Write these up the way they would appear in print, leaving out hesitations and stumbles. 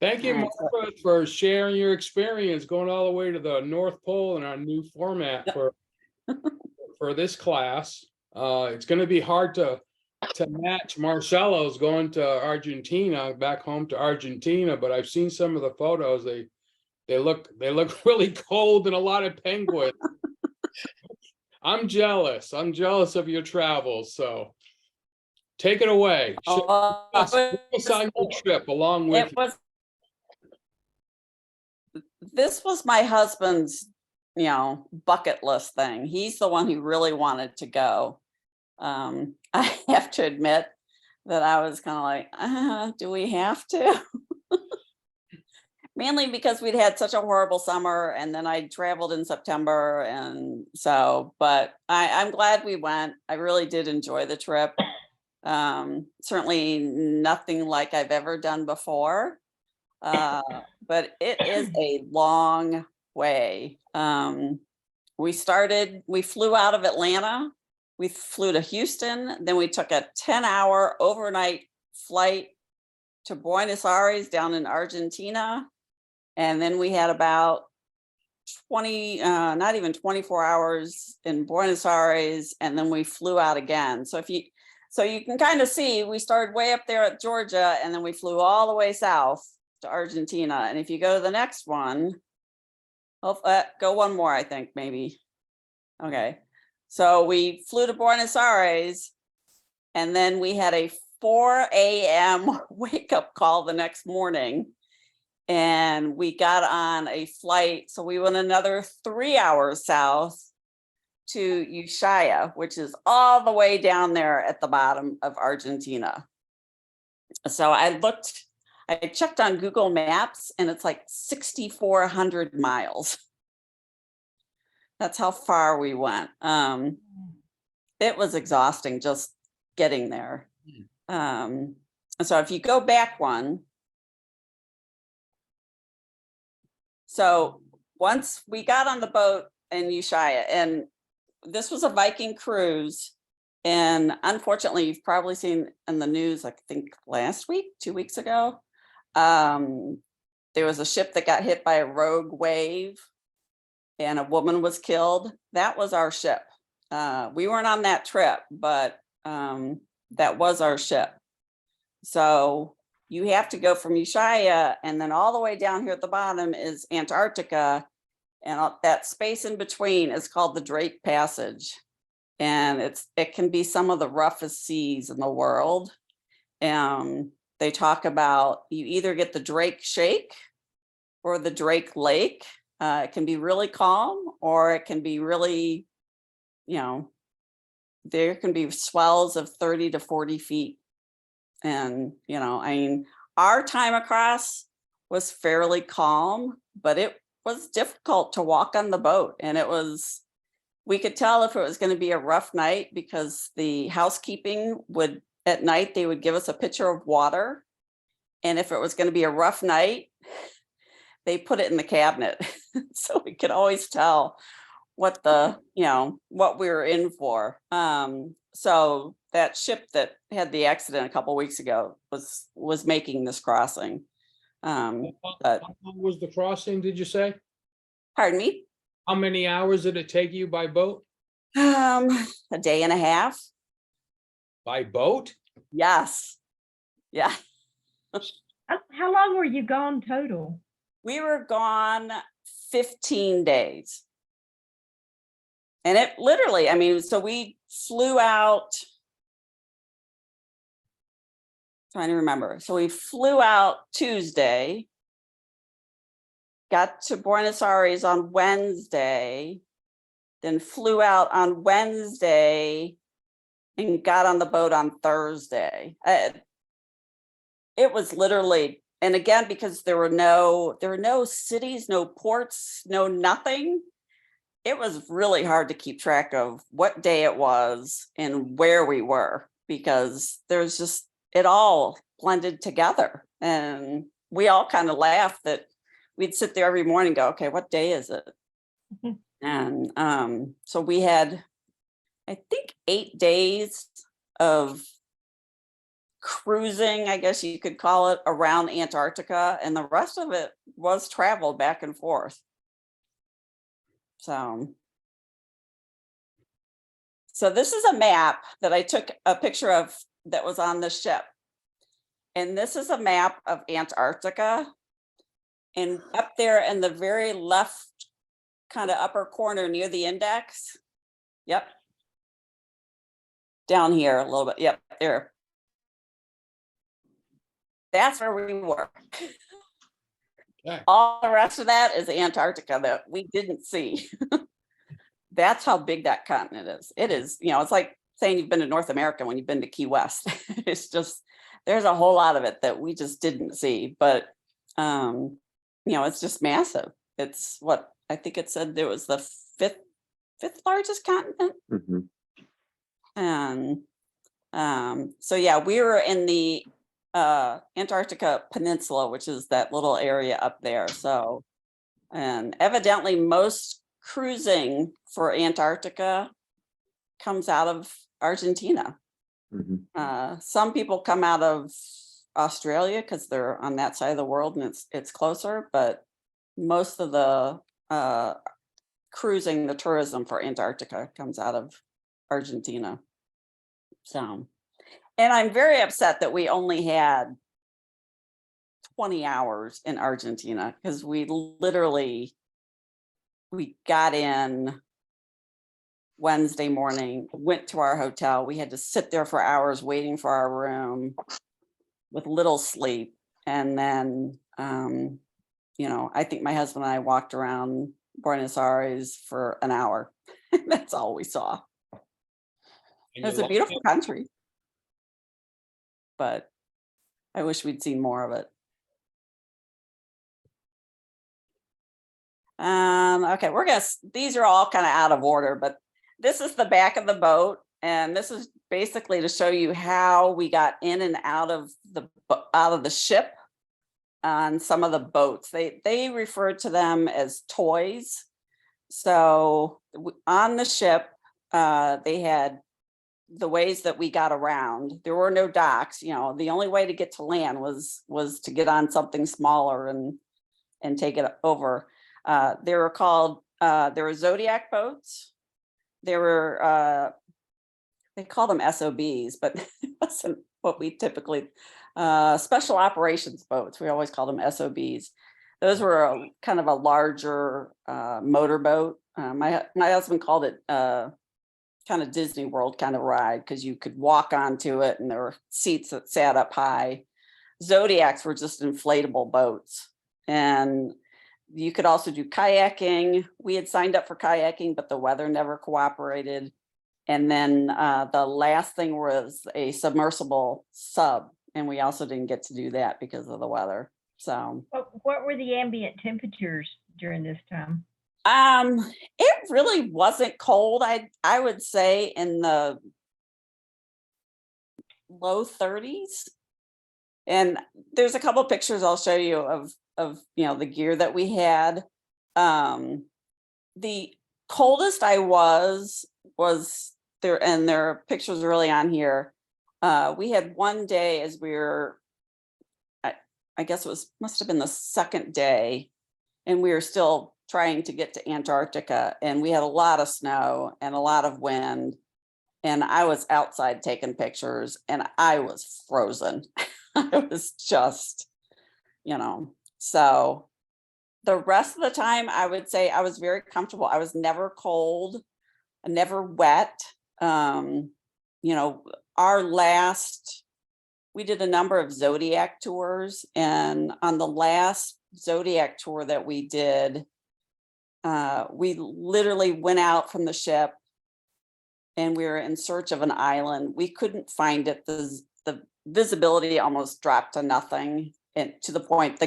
Thank All you, right, so Martha, for sharing your experience going all the way to the North Pole in our new format for this class. It's going to be hard to match Marcelo's going to Argentina, back home to Argentina, but I've seen some of the photos. They look really cold and a lot of penguins. I'm jealous. I'm jealous of your travels. So take it away. oh, Take us on your trip along with it was this was my husband's, bucket list thing. He's the one who really wanted to go. I have to admit that I was kind of like, do we have to? Mainly because we'd had such a horrible summer, and then I traveled in September, and so, but I'm glad we went. I really did enjoy the trip. Certainly nothing like I've ever done before. But it is a long way. We flew out of Atlanta, we flew to Houston, then we took a 10-hour overnight flight to Buenos Aires down in Argentina. And then we had about 20, not even 24 hours in Buenos Aires, and then we flew out again. So you can kind of see, we started way up there at Georgia, and then we flew all the way south to Argentina. And if you go to the next one, go one more, I think, maybe. Okay. So we flew to Buenos Aires, and then we had a 4 a.m. wake up call the next morning. And we got on a flight. So we went another 3 hours south to Ushuaia, which is all the way down there at the bottom of Argentina. So I checked on Google Maps, and it's like 6,400 miles. That's how far we went. It was exhausting just getting there. So if you go back one, so once we got on the boat in Ushuaia, and this was a Viking cruise, and unfortunately, you've probably seen in the news, I think last week, 2 weeks ago, there was a ship that got hit by a rogue wave, and a woman was killed. That was our ship. We weren't on that trip, but that was our ship. So you have to go from Ushuaia, and then all the way down here at the bottom is Antarctica, and that space in between is called the Drake Passage. And it can be some of the roughest seas in the world. They talk about, you either get the Drake Shake or the Drake Lake. It can be really calm, or it can be really, there can be swells of 30 to 40 feet. And, our time across was fairly calm, but it was difficult to walk on the boat. And we could tell if it was going to be a rough night, because the housekeeping at night, they would give us a pitcher of water. And if it was going to be a rough night, they put it in the cabinet. So we could always tell what what we were in for. So that ship that had the accident a couple weeks ago was making this crossing. how long was the crossing, did you say? Pardon me? How many hours did it take you by boat? A day and a half. By boat? Yes. Yeah. How long were you gone total? We were gone 15 days. And it literally, so we flew out, trying to remember. So we flew out Tuesday, got to Buenos Aires on Wednesday, then flew out on Wednesday and got on the boat on Thursday. It was literally, and again, because there were no cities, no ports, no nothing. It was really hard to keep track of what day it was and where we were, because there's just, it all blended together. And we all kind of laughed that we'd sit there every morning and go, okay, what day is it? And so we had, I think, 8 days of cruising, I guess you could call it, around Antarctica, and the rest of it was travel back and forth. So this is a map that I took a picture of that was on the ship. And this is a map of Antarctica. And up there in the very left kind of upper corner near the index. Yep. Down here a little bit. Yep, there. That's where we were. Okay. All the rest of that is Antarctica that we didn't see. That's how big that continent is. It is, it's like saying you've been to North America when you've been to Key West. It's just, there's a whole lot of it that we just didn't see, but, it's just massive. It's what, I think it said there was the fifth largest continent. Mhm. And, so yeah, we were in the, Antarctica Peninsula, which is that little area up there. So, and evidently most cruising for Antarctica comes out of Argentina. Mhm. Some people come out of Australia because they're on that side of the world and it's closer, but most of the cruising, the tourism for Antarctica comes out of Argentina. So, and I'm very upset that we only had 20 hours in Argentina because we got in Wednesday morning, went to our hotel. We had to sit there for hours waiting for our room with little sleep. And then, I think my husband and I walked around Buenos Aires for an hour. That's all we saw. And It's you a like beautiful it? country, but I wish we'd seen more of it. Okay, these are all kind of out of order, but this is the back of the boat. And this is basically to show you how we got in and out of the ship on some of the boats. They referred to them as toys. So on the ship, they had the ways that we got around. There were no docks. The only way to get to land was to get on something smaller and take it over. They were called, there were Zodiac boats. There were, they call them SOBs, but it wasn't what we typically, special operations boats. We always call them SOBs. Those were kind of a larger motorboat. My husband called it kind of Disney World kind of ride because you could walk onto it and there were seats that sat up high. Zodiacs were just inflatable boats. And you could also do kayaking. We had signed up for kayaking, but the weather never cooperated. And then the last thing was a submersible sub. And we also didn't get to do that because of the weather. So What were the ambient temperatures during this time? it really wasn't cold. I would say in the low 30s. And there's a couple of pictures I'll show you of the gear that we had. The coldest I was there, and there are pictures early on here. We had one day as we were, I guess must have been the second day, and we were still trying to get to Antarctica, and we had a lot of snow and a lot of wind, and I was outside taking pictures and I was frozen. I was just, so the rest of the time I would say I was very comfortable. I was never cold, never wet. We did a number of Zodiac tours, and on the last Zodiac tour that we did, we literally went out from the ship and we were in search of an island. We couldn't find it. The visibility almost dropped to nothing, and to the point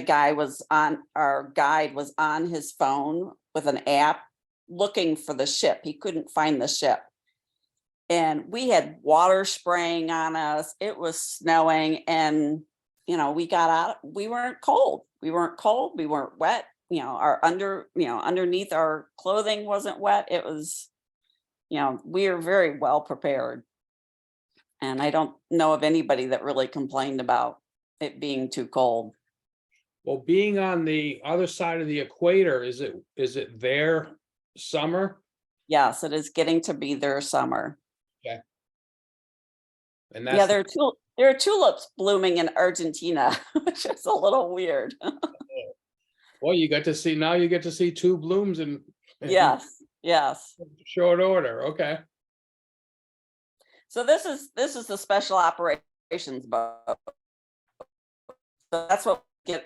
our guide was on his phone with an app looking for the ship. He couldn't find the ship. And we had water spraying on us. It was snowing, and we got out. We weren't cold. We weren't wet. Underneath our clothing wasn't wet. It was, we were very well prepared. And I don't know of anybody that really complained about it being too cold. Well, being on the other side of the equator, is it their summer? Yes, it is getting to be their summer. And Yeah, that's, there are tulips blooming in Argentina, which is a little weird. well, you get to see, now you get to see two blooms in Yes, yes. short order, okay. So this is the special operations boat. So that's what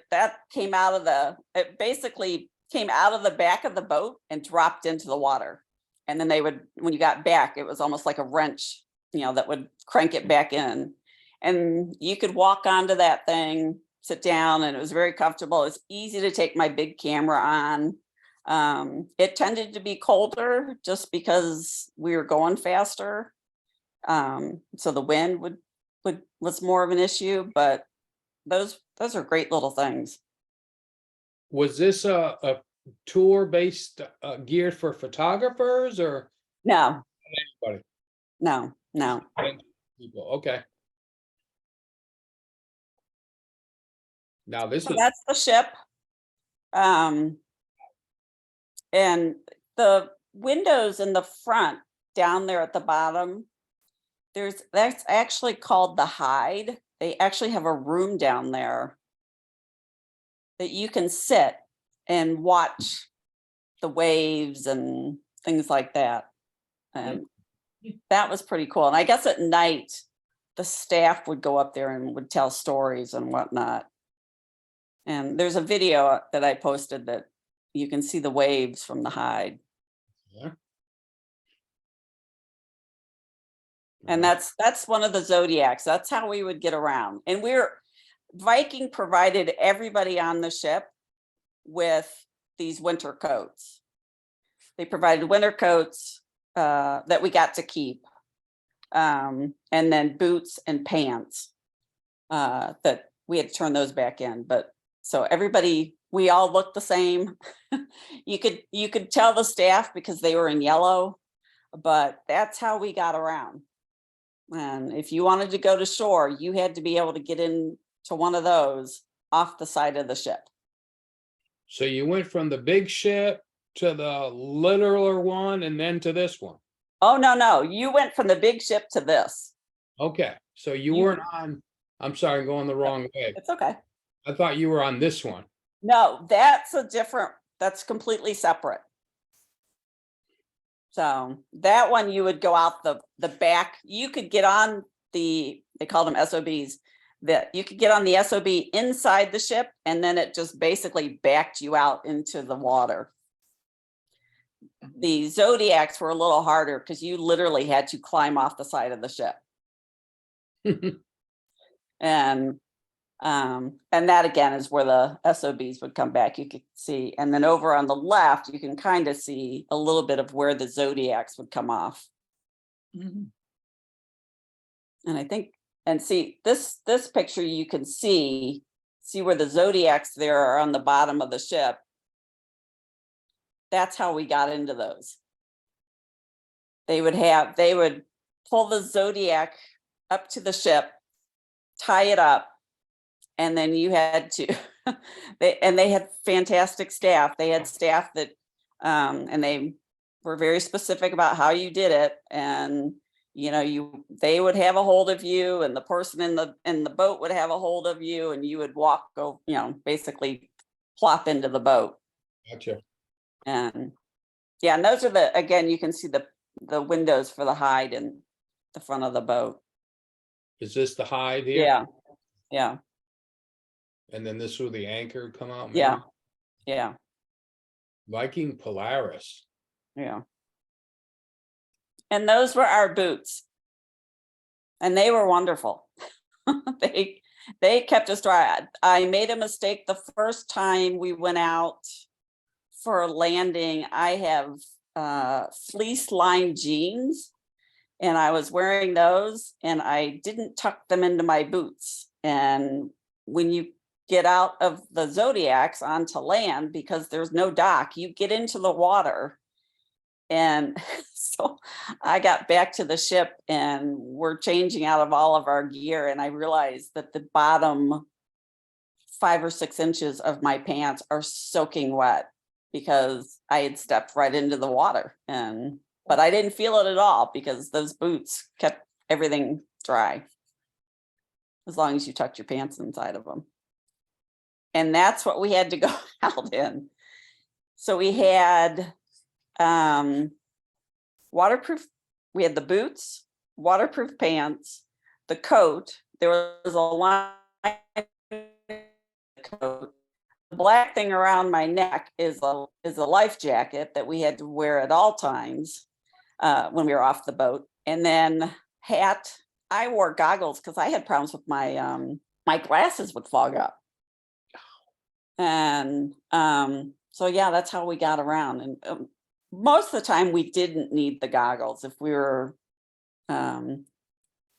that came out of it basically came out of the back of the boat and dropped into the water. And then they would, when you got back, it was almost like a wrench, that would crank it back in. And you could walk onto that thing, sit down, and it was very comfortable. It's easy to take my big camera on. It tended to be colder just because we were going faster. So the wind was more of an issue, but those are great little things. Was this a tour based, geared for photographers or No, anybody? no. People, okay. Now this So is, that's the ship. And the windows in the front down there at the bottom, that's actually called the hide. They actually have a room down there that you can sit and watch the waves and things like that. And that was pretty cool. And I guess at night, the staff would go up there and would tell stories and whatnot. And there's a video that I posted that you can see the waves from the hide. yeah. And that's one of the zodiacs. That's how we would get around. And Viking provided everybody on the ship with these winter coats. They provided winter coats that we got to keep. And then boots and pants that we had to turn those back in. But so everybody, we all looked the same. You could tell the staff because they were in yellow, but that's how we got around. And if you wanted to go to shore, you had to be able to get into one of those off the side of the ship. So you went from the big ship to the littler one and then to this one. Oh, no, you went from the big ship to this. Okay, so you You- weren't on, I'm sorry, I'm going the wrong way. It's okay. I thought you were on this one. No, that's completely separate. So that one, you would go out the back. You could get on they call them SOBs, that you could get on the SOB inside the ship, and then it just basically backed you out into the water. The Zodiacs were a little harder because you literally had to climb off the side of the ship. And that again is where the SOBs would come back. You could see, and then over on the left, you can kind of see a little bit of where the Zodiacs would come off. And I think, and see this picture, you can see where the Zodiacs there are on the bottom of the ship. That's how we got into those. They would pull the Zodiac up to the ship, tie it up, and then you had to, they had fantastic staff. They had staff that, and they were very specific about how you did it. And, they would have a hold of you, and the person in the boat would have a hold of you, and you would basically plop into the boat. Gotcha. And yeah, and those are again, you can see the windows for the hide in the front of the boat. Is this the hide here? Yeah. Yeah. And then this will the anchor come out? maybe? Yeah. Yeah. Viking Polaris. Yeah. And those were our boots. And they were wonderful. They kept us dry. I made a mistake the first time we went out for a landing. I have fleece lined jeans, and I was wearing those, and I didn't tuck them into my boots. And when you get out of the Zodiacs onto land, because there's no dock, you get into the water And so I got back to the ship and we're changing out of all of our gear. And I realized that the bottom 5 or 6 inches of my pants are soaking wet because I had stepped right into the water. But I didn't feel it at all because those boots kept everything dry, as long as you tucked your pants inside of them. And that's what we had to go out in. So we had waterproof, we had the boots, waterproof pants, the coat. There was a line coat. The black thing around my neck is a life jacket that we had to wear at all times when we were off the boat. And then hat. I wore goggles because I had problems with my my glasses would fog up. And so yeah, that's how we got around. And most of the time we didn't need the goggles if we were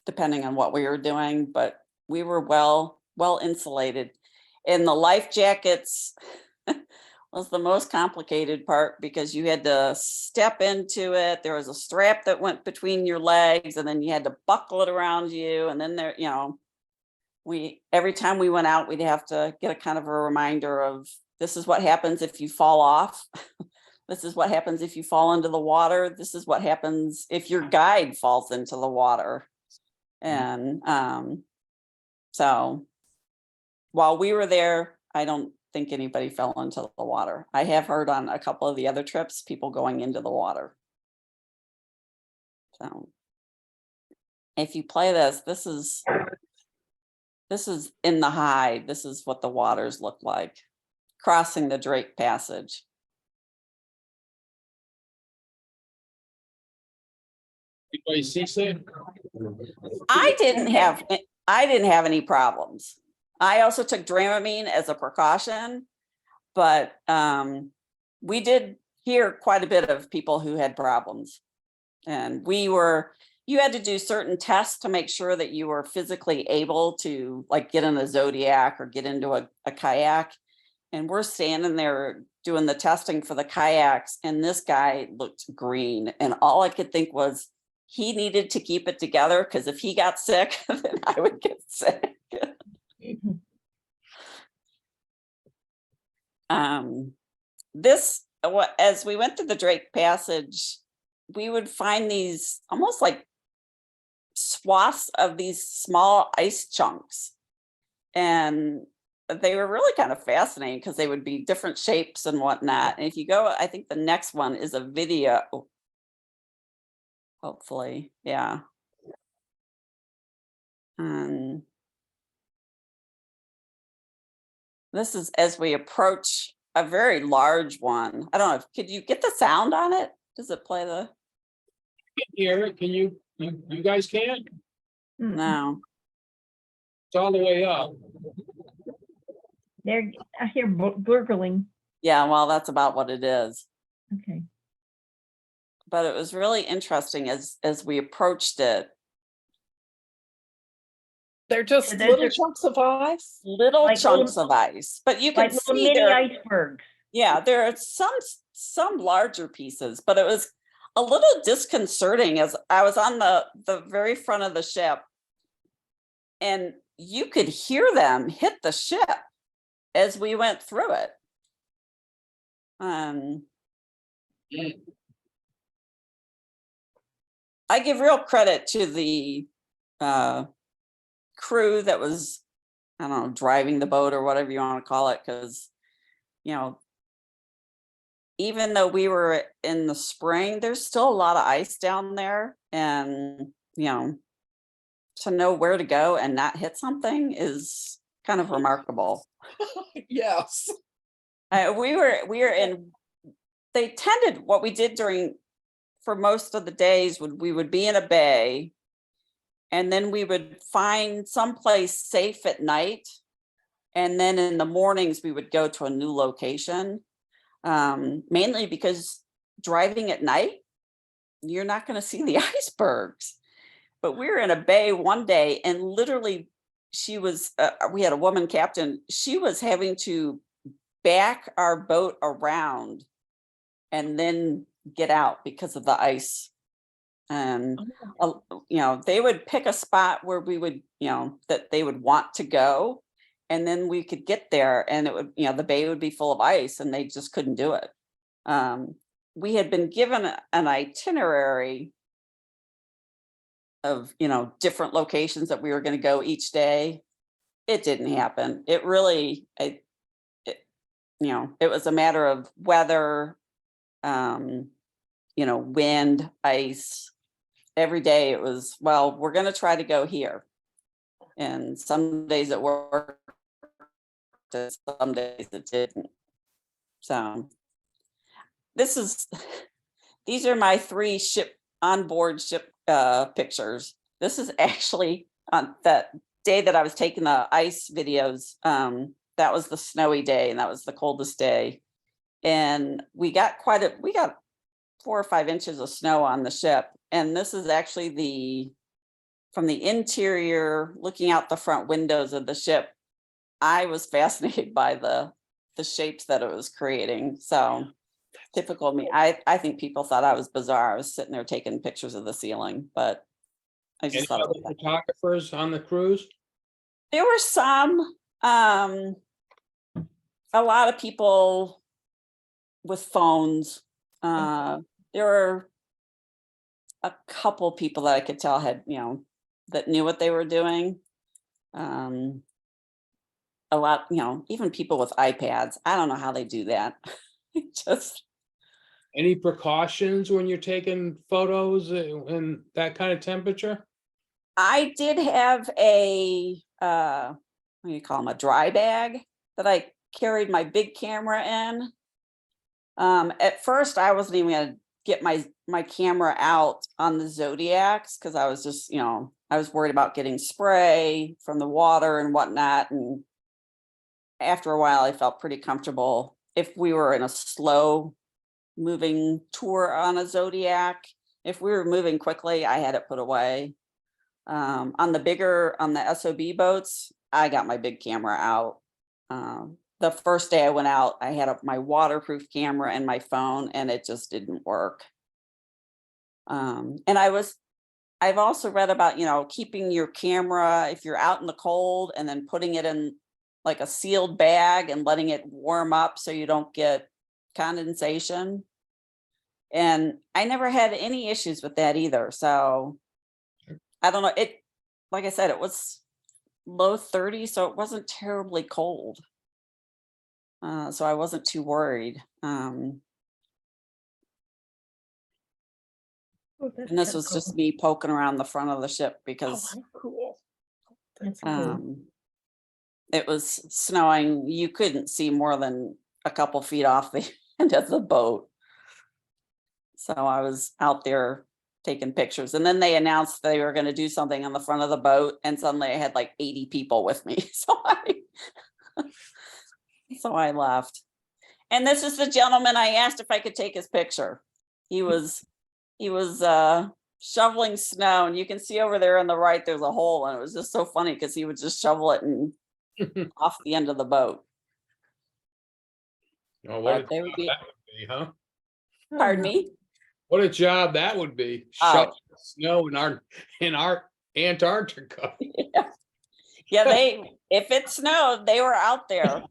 depending on what we were doing, but we were well insulated. And the life jackets was the most complicated part because you had to step into it. There was a strap that went between your legs and then you had to buckle it around you. And then there, you know, every time we went out, we'd have to get a kind of a reminder of this is what happens if you fall off. This is what happens if you fall into the water. This is what happens if your guide falls into the water. And so while we were there, I don't think anybody fell into the water. I have heard on a couple of the other trips, people going into the water. So if you play this is in the Hyde. This is what the waters look like, crossing the Drake Passage. Anybody seasick? I didn't have any problems. I also took Dramamine as a precaution, but we did hear quite a bit of people who had problems. And you had to do certain tests to make sure that you were physically able to like get in a Zodiac or get into a kayak. And we're standing there doing the testing for the kayaks. And this guy looked green. And all I could think was he needed to keep it together because if he got sick, then I would get sick. As we went through the Drake Passage, we would find these almost like swaths of these small ice chunks. And they were really kind of fascinating because they would be different shapes and whatnot. And if you go, I think the next one is a video. Hopefully, yeah. This is as we approach a very large one. I don't know, could you get the sound on it? Does it play the? Hear it? Can you guys can't? No. It's all the way up. There, I hear gurgling. Yeah, well, that's about what it is. Okay. But it was really interesting as we approached it. They're just So those little are- chunks of ice. Little Like chunks little- of ice, but you can Like little see mini there. icebergs. Yeah, there are some larger pieces, but it was a little disconcerting as I was on the very front of the ship and you could hear them hit the ship as we went through it. I give real credit to the crew that was, I don't know, driving the boat or whatever you want to call it, because, you know, even though we were in the spring, there's still a lot of ice down there. And, you know, to know where to go and not hit something is kind of remarkable. Yes. We were in, they tended, what we did for most of the days, we would be in a bay and then we would find someplace safe at night. And then in the mornings, we would go to a new location, mainly because driving at night, you're not going to see the icebergs. But we were in a bay one day and literally we had a woman captain. She was having to back our boat around and then get out because of the ice. And, they would pick a spot where we would, that they would want to go. And then we could get there and it would, the bay would be full of ice and they just couldn't do it. We had been given an itinerary of, different locations that we were going to go each day. It didn't happen. It really, it was a matter of weather, wind, ice. Every day it was, well, we're going to try to go here. And some days it worked, some days it didn't. So these are my 3 onboard ship pictures. This is actually on that day that I was taking the ice videos. That was the snowy day and that was the coldest day. And we got 4 or 5 inches of snow on the ship. And this is actually from the interior, looking out the front windows of the ship. I was fascinated by the shapes that it was creating. So typical of me. I think people thought I was bizarre. I was sitting there taking pictures of the ceiling, but I Any just thought it other was photographers on the cruise? there were some, a lot of people with phones. There were a couple people that I could tell had, that knew what they were doing. A lot, even people with iPads. I don't know how they do that. Just, Any precautions when you're taking photos in that kind of temperature? I did have a, what do you call them, a dry bag that I carried my big camera in. At first, I wasn't even gonna get my camera out on the Zodiacs because I was just, I was worried about getting spray from the water and whatnot. And after a while, I felt pretty comfortable. If we were in a slow moving tour on a Zodiac, if we were moving quickly, I had it put away. On the SOB boats, I got my big camera out. The first day I went out, I had my waterproof camera and my phone, and it just didn't work. And I've also read about, keeping your camera if you're out in the cold and then putting it in like a sealed bag and letting it warm up so you don't get condensation. And I never had any issues with that either. So I don't know. Like I said, it was low 30s, so it wasn't terribly cold. So I wasn't too worried. Oh, that's And this kinda was cool. just me poking around the front of the ship Oh, because how cool. That's cool. it was snowing. You couldn't see more than a couple feet off the end of the boat. So I was out there taking pictures. And then they announced they were going to do something on the front of the boat. And suddenly I had like 80 people with me. So I left. And this is the gentleman I asked if I could take his picture. He was shoveling snow, and you can see over there on the right there's a hole, and it was just so funny because he would just shovel it and off the end of the boat. Oh, what a But they would job be, that would be, huh? pardon me. What a job that would be. Oh. Shoveling snow in our Antarctica. Yeah, if it snowed, they were out there.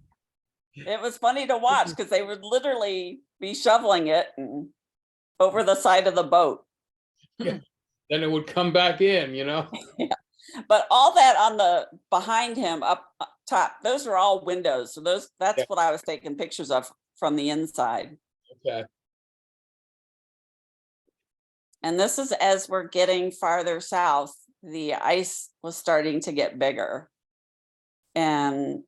It was funny to watch because they would literally be shoveling it over the side of the boat. Then it would come back in, But all that on the behind him up top, those are all windows. So that's Yeah. what I was taking pictures of from the inside. Okay. And this is as we're getting farther south, the ice was starting to get bigger. And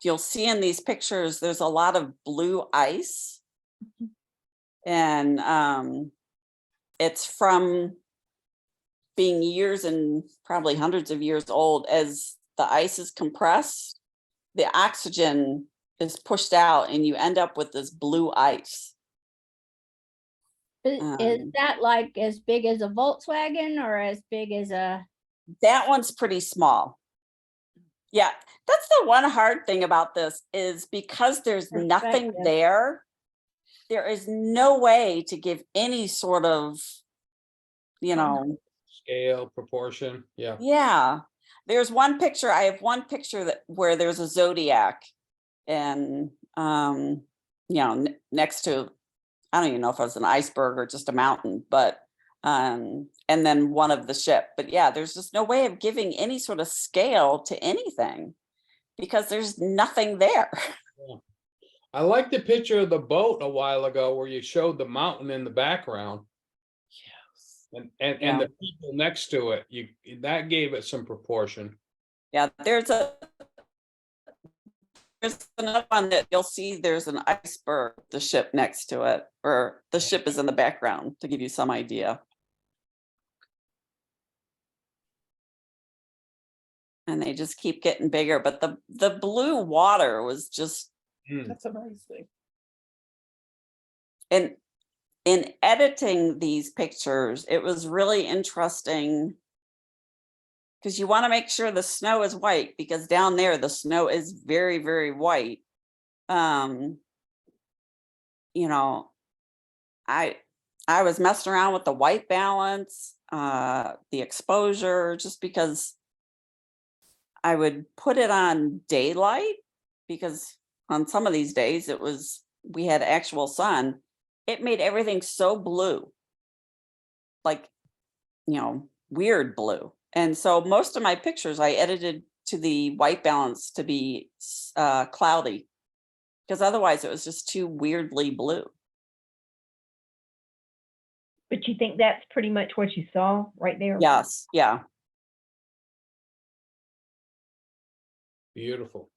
you'll see in these pictures, there's a lot of blue ice. And it's from being years and probably hundreds of years old. As the ice is compressed, the oxygen is pushed out and you end up with this blue ice. Is that like as big as a Volkswagen or as big as a? That one's pretty small. Yeah, that's the one hard thing about this is because there's nothing Perspective. there, there is no way to give any sort of, you know, Scale, proportion, yeah. yeah. There's one picture, I have one picture that where there's a zodiac and, you know, next to, I don't even know if it was an iceberg or just a mountain, but, and then one of the ship. But yeah, there's just no way of giving any sort of scale to anything because there's nothing there. I like the picture of the boat a while ago where you showed the mountain in the background Yes. and Yeah. the people next to it. That gave it some proportion. Yeah, there's another one that you'll see, there's an iceberg, the ship next to it, or the ship is in the background to give you some idea. And they just keep getting bigger, but the blue water was just, Hmm. That's amazing. in editing these pictures, it was really interesting. Because you want to make sure the snow is white, because down there the snow is very, very white. You know, I was messing around with the white balance, the exposure, just because I would put it on daylight, because on some of these days we had actual sun. It made everything so blue, like, you know, weird blue. And so most of my pictures I edited to the white balance to be cloudy, because otherwise it was just too weirdly blue. But you think that's pretty much what you saw right there? Yes, yeah. Beautiful.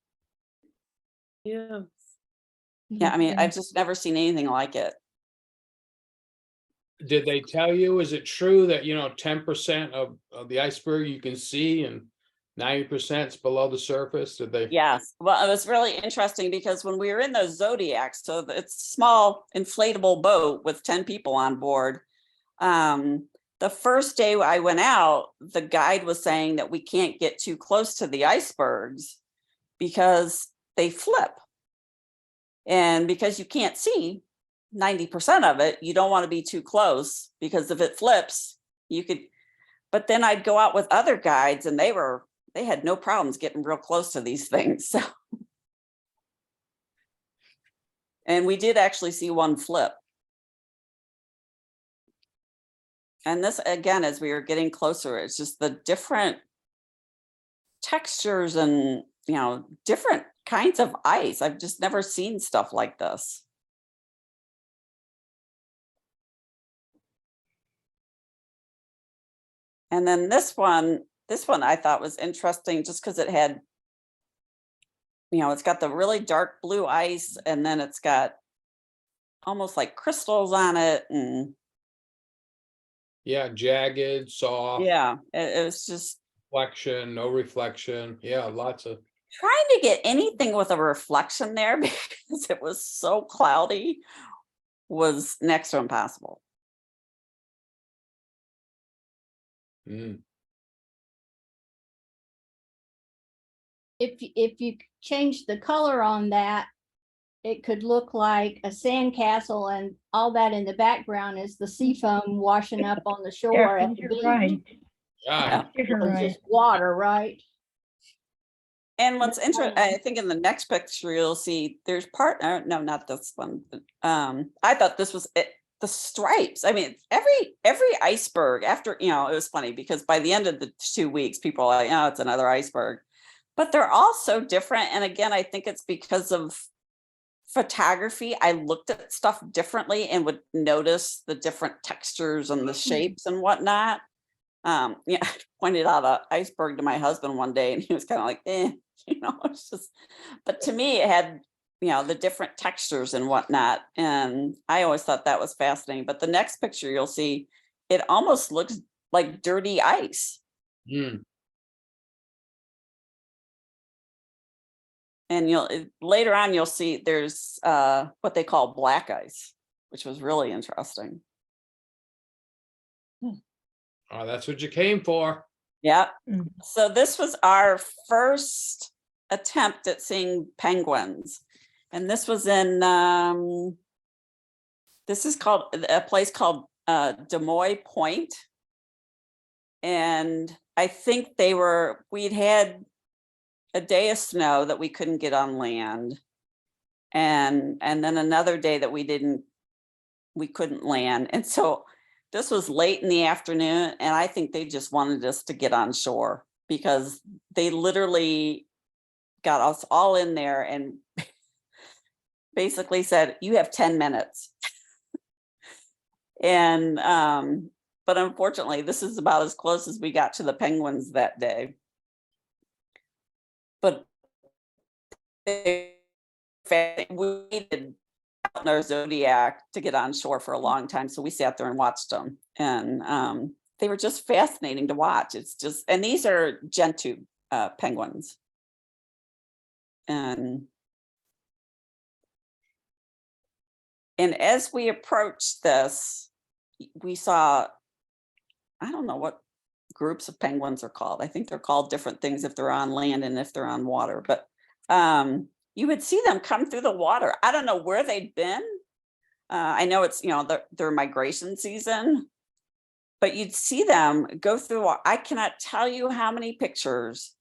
Yeah. Yeah, I mean, Yeah. I've just never seen anything like it. Did they tell you, is it true that, 10% of the iceberg you can see and 90% is below the surface? Did they? Yes, well, it was really interesting because when we were in those Zodiacs, so it's a small inflatable boat with 10 people on board. The first day I went out, the guide was saying that we can't get too close to the icebergs because they flip. And because you can't see 90% of it, you don't want to be too close, because if it flips, you could. But then I'd go out with other guides and they had no problems getting real close to these things. So. And we did actually see one flip. And this, again, as we were getting closer, it's just the different textures and, different kinds of ice. I've just never seen stuff like this. And then this one I thought was interesting just because it had, it's got the really dark blue ice, and then it's got almost like crystals on it. And Yeah, jagged, soft, yeah, it was just reflection, no reflection. Yeah, lots of. trying to get anything with a reflection there because it was so cloudy was next to impossible. Mm. If you change the color on that, it could look like a sandcastle, and all that in the background is the sea foam washing up on the shore Yeah, at the you're beach. right. Yeah, You're It's right. just water, right? And what's interesting, I think in the next picture you'll see there's no, not this one. But, I thought this was it, the stripes. I mean, every iceberg after, it was funny because by the end of the 2 weeks, people are like, oh, it's another iceberg. But they're all so different. And again, I think it's because of photography. I looked at stuff differently and would notice the different textures and the shapes and whatnot. I pointed out an iceberg to my husband one day and he was kind of like, it's just, but to me it had, the different textures and whatnot. And I always thought that was fascinating. But the next picture you'll see, it almost looks like dirty ice. Mm. And later on, you'll see there's what they call black ice, which was really interesting. Oh, that's what you came for. Yeah. Mhm. So this was our first attempt at seeing penguins. And this was in This is called a place called Des Moines Point. And I think we'd had a day of snow that we couldn't get on land. And then another day that we couldn't land. And so this was late in the afternoon, and I think they just wanted us to get on shore because they literally got us all in there and basically said, you have 10 minutes. And, but unfortunately, this is about as close as we got to the penguins that day. But we waited out in our Zodiac to get on shore for a long time. So we sat there and watched them. And they were just fascinating to watch. It's just, and these are Gentoo penguins. And as we approached this, we saw, I don't know what groups of penguins are called. I think they're called different things if they're on land and if they're on water, but you would see them come through the water. I don't know where they'd been. I know it's, their migration season, but you'd see them go through. I cannot tell you how many pictures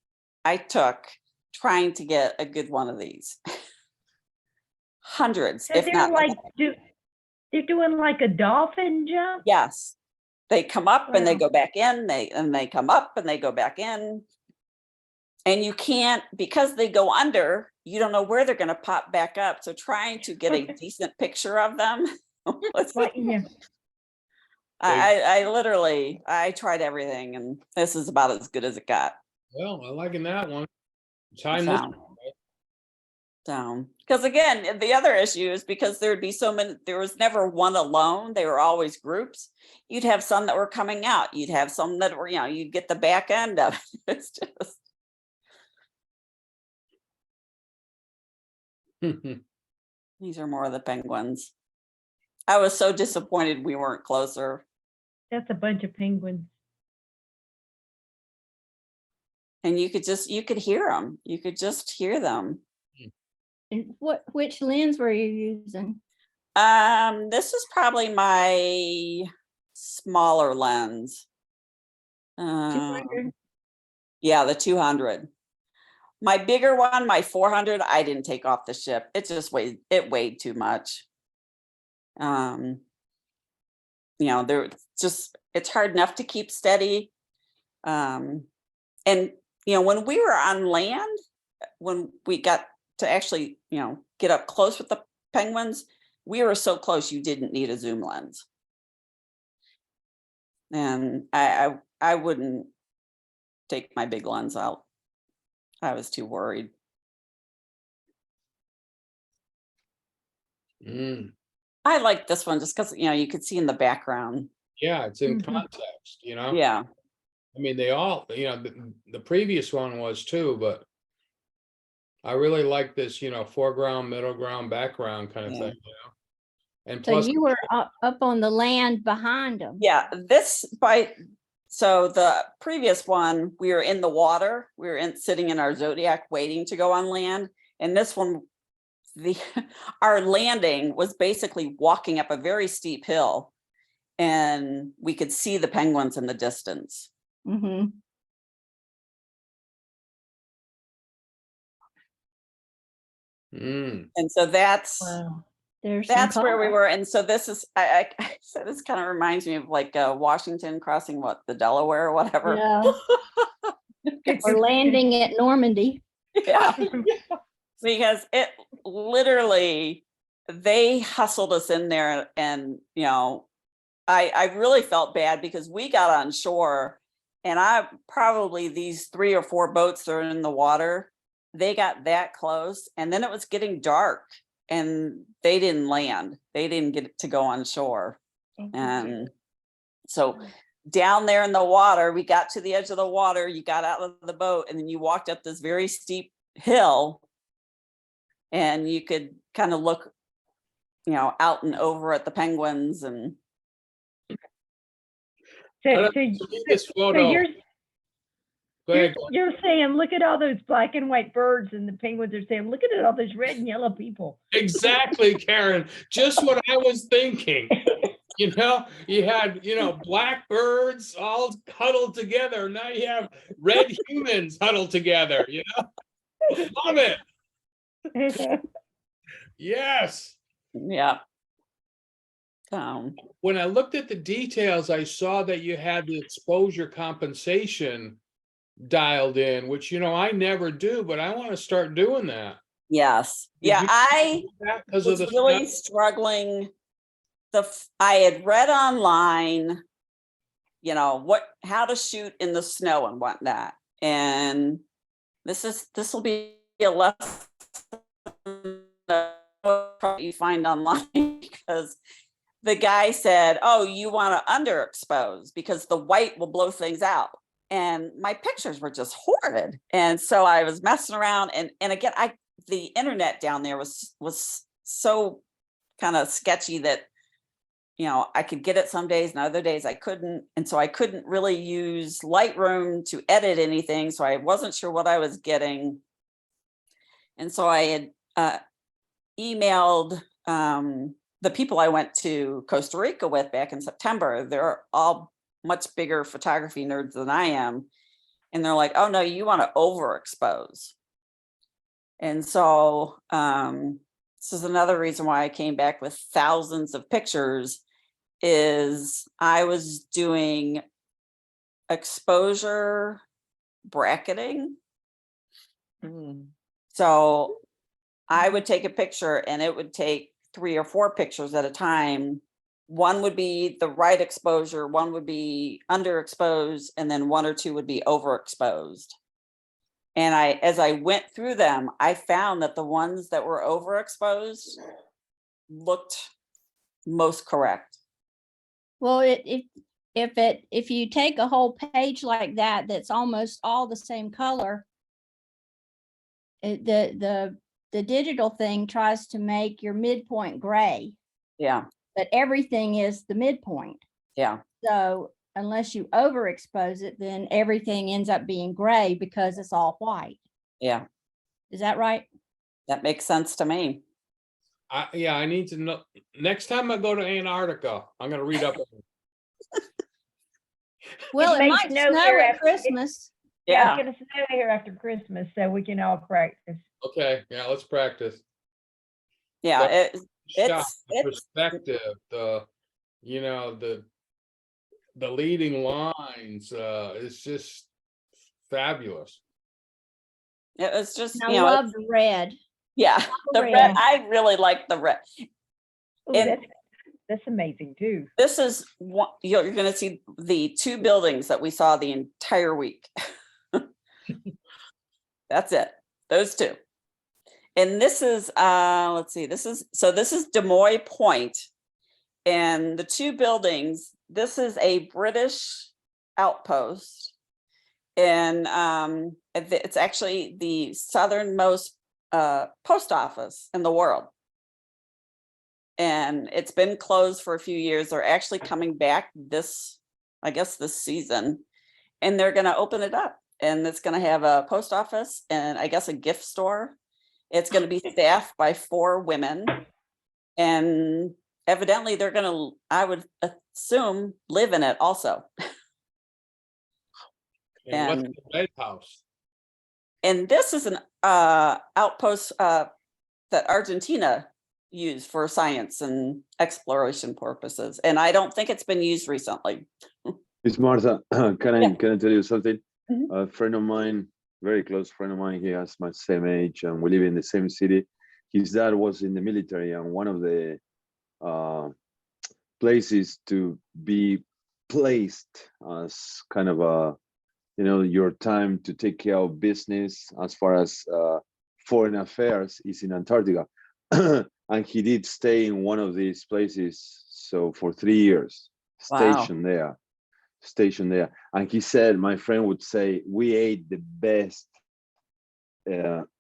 I took trying to get a good one of these. Hundreds, So if they're not. like, they're doing like a dolphin jump? Yes. They come up and they Wow. go back in, they come up and they go back in. And you can't, because they go under, you don't know where they're going to pop back up. So trying to get a decent picture of them. Like, yeah. I tried everything, and this is about as good as it got. Well, I liking that one. It's high So, because again, the other issue is because there'd be so many, there was never one alone. They were always groups. You'd have some that were coming out. You'd have some that were, you'd get the back end of it. It's just, these are more of the penguins. I was so disappointed we weren't closer. That's a bunch of penguins. And you could hear them. You could just hear them. And which lens were you using? This is probably my smaller lens. 200? Yeah, the 200. My bigger one, my 400, I didn't take off the ship. It just weighed too much. It's hard enough to keep steady. And when we were on land, when we got to actually, get up close with the penguins, we were so close you didn't need a zoom lens. And I wouldn't take my big lens out. I was too worried. I like this one just because, you could see in the background. Yeah, it's in Mhm. context, Yeah. I mean, they all, the previous one was too, but I really like this, foreground, middle ground, background kind of Yeah. thing, And So plus, you were up on the land behind them. Yeah, so the previous one, we were in the water, we were sitting in our Zodiac waiting to go on land. And this one, our landing was basically walking up a very steep hill, and we could see the penguins in the distance. Mm-hmm. And so that's Wow. There's some where we color. were. And so this is, I so this kind of reminds me of like Washington crossing the Delaware or whatever. Yeah. Or landing at Normandy. Yeah. Because it literally, they hustled us in there, and I really felt bad because we got on shore, and probably these 3 or 4 boats that are in the water, they got that close, and then it was getting dark and they didn't land. They didn't get to go on shore. And so down there in the water, we got to the edge of the water, you got out of the boat, and then you walked up this very steep hill, and you could kind of look, out and over at the penguins. And So, I so, don't- to me, this so photo, you're, Go You're, ahead. you're saying, look at all those black and white birds, and the penguins are saying, look at all those red and yellow people. Exactly, Karen. Just what I was thinking. You know, you had, black birds all huddled together. Now you have red humans huddled together, Love it. Yes. Yeah. When I looked at the details, I saw that you had the exposure compensation dialed in, which, I never do, but I want to start doing that. Yes. Did Yeah, you I do that because of was the really snow? struggling. I had read online, how to shoot in the snow and whatnot. And this will be a lesson that you find online because the guy said, oh, you want to underexpose because the white will blow things out. And my pictures were just horrid. And so I was messing around and again, the internet down there was so kind of sketchy that I could get it some days and other days I couldn't. And so I couldn't really use Lightroom to edit anything. So I wasn't sure what I was getting. And so I had emailed the people I went to Costa Rica with back in September. They're all much bigger photography nerds than I am. And they're like, oh no, you want to overexpose. And so this is another reason why I came back with thousands of pictures is I was doing exposure bracketing. So I would take a picture and it would take 3 or 4 pictures at a time. One would be the right exposure, one would be underexposed, and then 1 or 2 would be overexposed. And as I went through them, I found that the ones that were overexposed looked most correct. Well, if you take a whole page like that, that's almost all the same color, the digital thing tries to make your midpoint gray, Yeah, but everything is the midpoint. yeah, So unless you overexpose it, then everything ends up being gray because it's all white. yeah. Is that right? That makes sense to me. I need to know. Next time I go to Antarctica, I'm going to read up on it. Well, it may might snow snow here at after- Christmas. Yeah, Yeah, it's gonna snow here after Christmas, so we can all practice. Okay, yeah, let's practice. yeah. Shot, the It's perspective, the leading lines, it's just fabulous. it was just, I love the red. yeah, the red. red. I really like the red. Oh, And- that's amazing too. This is what you're going to see the 2 buildings that we saw the entire week. That's it. Those 2. And this is, let's see, this is Des Moines Point. And the 2 buildings, this is a British outpost. And it's actually the southernmost post office in the world. And it's been closed for a few years. They're actually coming back this season, and they're going to open it up. And it's going to have a post office and I guess a gift store. It's going to be staffed by 4 women. And evidently they're going to, I would assume, live in it also. And what's And- the Red House? And this is an outpost that Argentina used for science and exploration purposes. And I don't think it's been used recently. It's Martha. Can I tell you something? Mhm. A friend of mine, very close friend of mine, he has my same age and we live in the same city. His dad was in the military, and one of the places to be placed as kind of a, your time to take care of business as far as foreign affairs is in Antarctica. And he did stay in one of these places, so for 3 years, Wow. stationed there. And he said, my friend would say, we ate the best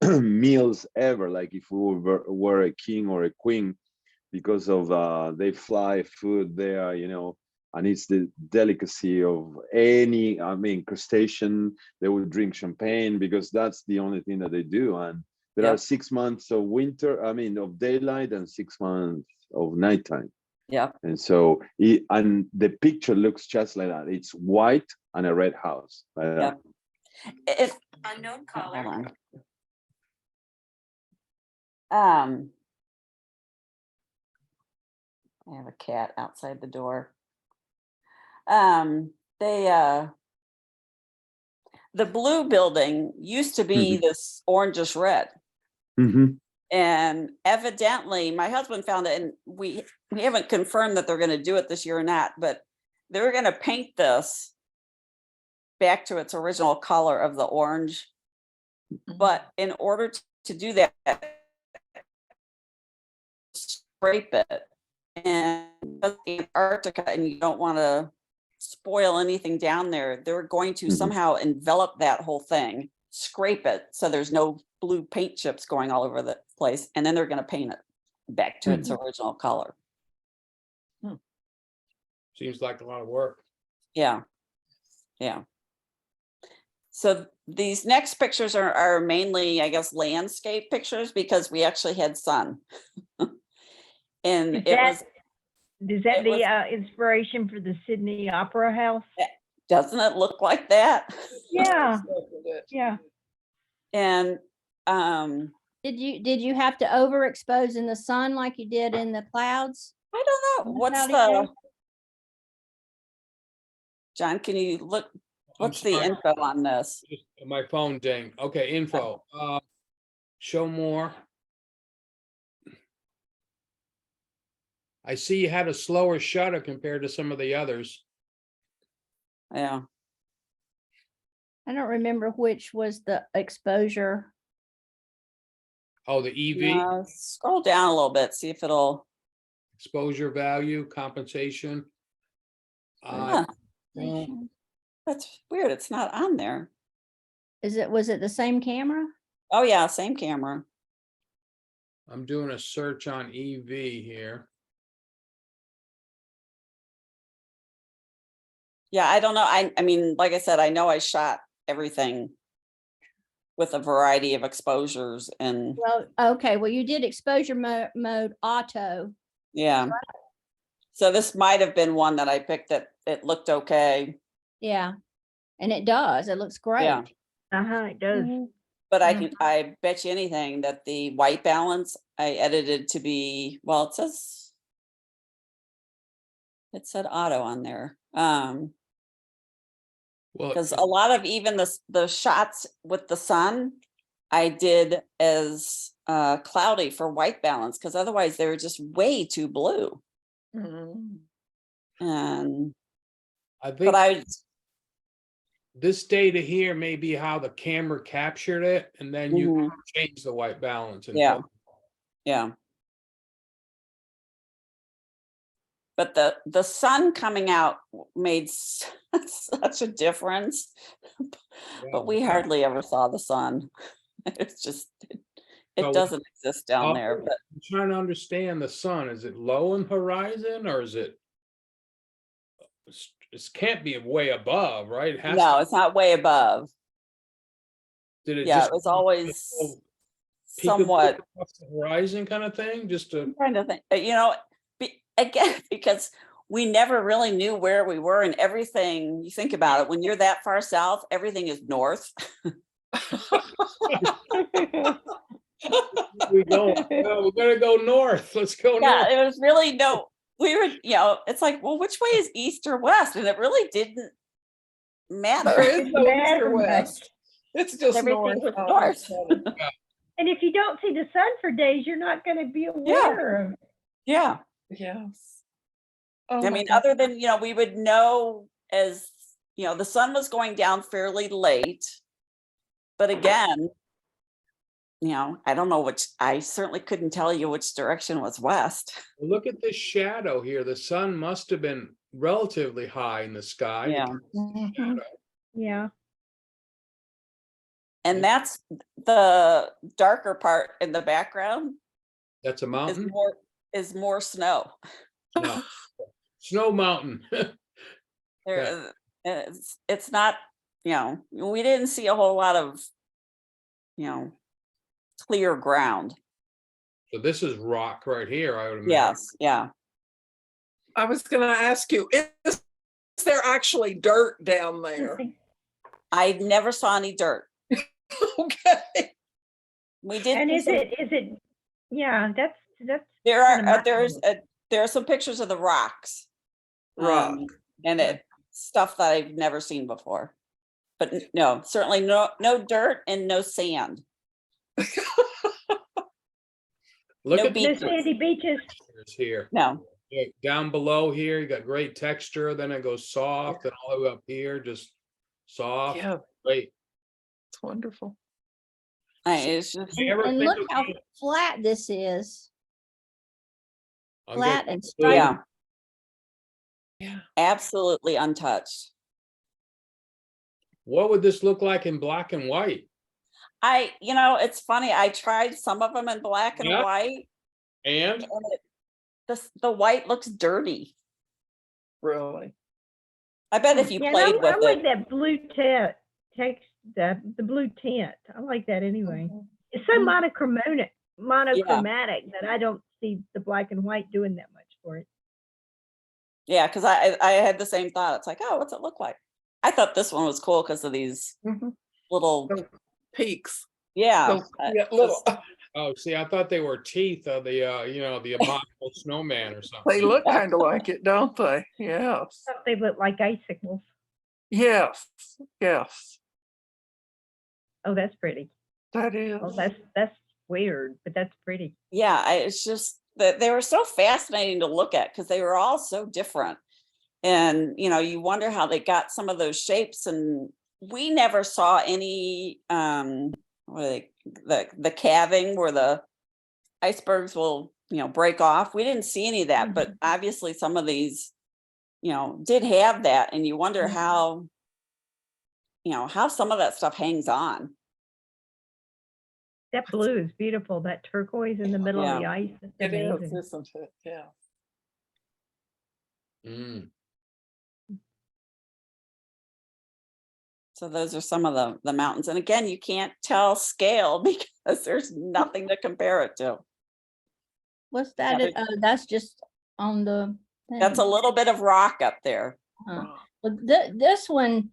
meals ever, like if we were a king or a queen, because of they fly food there, and it's the delicacy of any, I mean, crustacean. They would drink champagne because that's the only thing that they do. And there Yep. are 6 months of winter, I mean, of daylight, and 6 months of nighttime. Yeah. And so, and the picture looks just like that. It's white and a red house. Like that. Yep. If, Unknown hold caller. on. I have a cat outside the door. The blue building used to be this orangish red. Mhm. And evidently, my husband found it, and we haven't confirmed that they're gonna do it this year or not, but they were gonna paint this back to its original color of the orange. But in order to do that, scrape it, and that's Antarctica, and you don't want to spoil anything down there, they're going to Mhm. somehow envelop that whole thing, scrape it so there's no blue paint chips going all over the place, and then they're going to paint it back to its original color. Seems like a lot of work. Yeah. Yeah. So these next pictures are mainly, I guess, landscape pictures because we actually had sun. And Is it was, that it the was- inspiration for the Sydney Opera House? doesn't it look like that? Yeah, yeah. And Did you have to overexpose in the sun like you did in the clouds? I don't know, On the what's cloudy the, day? John, can you look, I'm what's the sorry, info on this? just my phone ding. Okay, info. Show more. I see you had a slower shutter compared to some of the others. Yeah, I don't remember which was the exposure. Oh, the EV, scroll down a little bit, see if it'll, exposure value, compensation. Uh, Huh. no, That's weird, it's not on there. Was it the same camera? Oh yeah, same camera. I'm doing a search on EV here. Yeah, I don't know. I mean, like I said, I know I shot everything with a variety of exposures and Well, okay, well, you did exposure mode auto. yeah. So this might have been one that I picked that it looked okay, Yeah. And it does. It looks great. Yeah. Uh-huh, it does. but I Yeah. can, I bet you anything that the white balance I edited to be, well, it said auto on there. Well, Because a lot of even the shots with the sun, I did as cloudy for white balance, because otherwise they were just way too blue. Mhm. And I but think I this data here may be how the camera captured it, and then you Mhm. change the white balance. And Yeah. yeah. But the sun coming out made such a difference, but we hardly ever saw the sun. It's just it So- doesn't exist down Oh, there. But I'm trying to understand the sun. Is it low in horizon or is it? It can't be way above, right? It has no, to- it's not way above. Did it Yeah, just it was always peek of somewhat. across the horizon kind of thing? Just to I'm trying to think, again, because we never really knew where we were and everything, you think about it, when you're that far south, everything is north. we go. Well, we're gonna go north. Let's go Yeah, north. it was really we were, it's like, well, which way is east or west? And it really didn't There matter. is no east matter or much. west. It's just Everything north. was Oh, north. funny. And if you don't see the sun for days, you're not gonna be aware of. Yeah. Yes. Oh I my mean, God. other than, we would know as, the sun was going down fairly late. But again, I don't know I certainly couldn't tell you which direction was west. Look at this shadow here. The sun must have been relatively high in the sky. Yeah. Mhm. Shadow. Yeah, And that's the darker part in the background That's a is mountain? more snow. No. Snow mountain. There, it's not, we didn't see a whole lot of, clear ground. So this is rock right here, I would imagine. Yes, yeah. I was gonna ask you, is there actually dirt down there? I never saw any dirt. Okay. We did. And see is some- it, yeah, that's, There kinda are, there are some pictures of the rocks. Rock. And it, stuff that I've never seen before. But no, certainly no dirt and no sand. Look No at no beach. sandy beaches. pictures here. No, Yeah, down below here, you got great texture, then it goes soft, and all the way up here, just soft. Yeah, Wait, it's wonderful. it's just, you ever And think look of- how flat this is, I'm flat gonna- and straight. yeah, Yeah. absolutely untouched. What would this look like in black and white? It's funny, I tried some of them in black and Yeah. white, And and the white looks dirty. Really. I bet if you Yeah, played and I with like it, that blue text, the blue tint. I like that anyway. Mhm. It's so Mm. monochromatic that I don't see the black and white doing that much for it. yeah, because I had the same thought. It's like, oh, what's it look like? I thought this one was cool because of these Mhm. little, Those Peaks. yeah. Those- yeah, little- oh, see, I thought they were teeth of the the abominable snowman or something. They look kind of like it, don't they? Yes. Thought they look like icicles. Yes. Yes. Oh, that's pretty. That is. Oh, that's weird, but that's pretty. Yeah, it's just that they were so fascinating to look at because they were all so different. And you wonder how they got some of those shapes. And we never saw any what are they, the calving where the icebergs will break off. We didn't see any of that, but obviously some of these did have that. And you wonder Mhm. how some of that stuff hangs on. That blue is beautiful. That turquoise in the middle of the Yeah. ice. That's It is, amazing. isn't it? Yeah. Mm. So those are some of the mountains. And again, you can't tell scale because there's nothing to compare it to. What's that? Yeah, That's just on the. That's a thing. little bit of rock up there. Huh. Wow. Well, this one,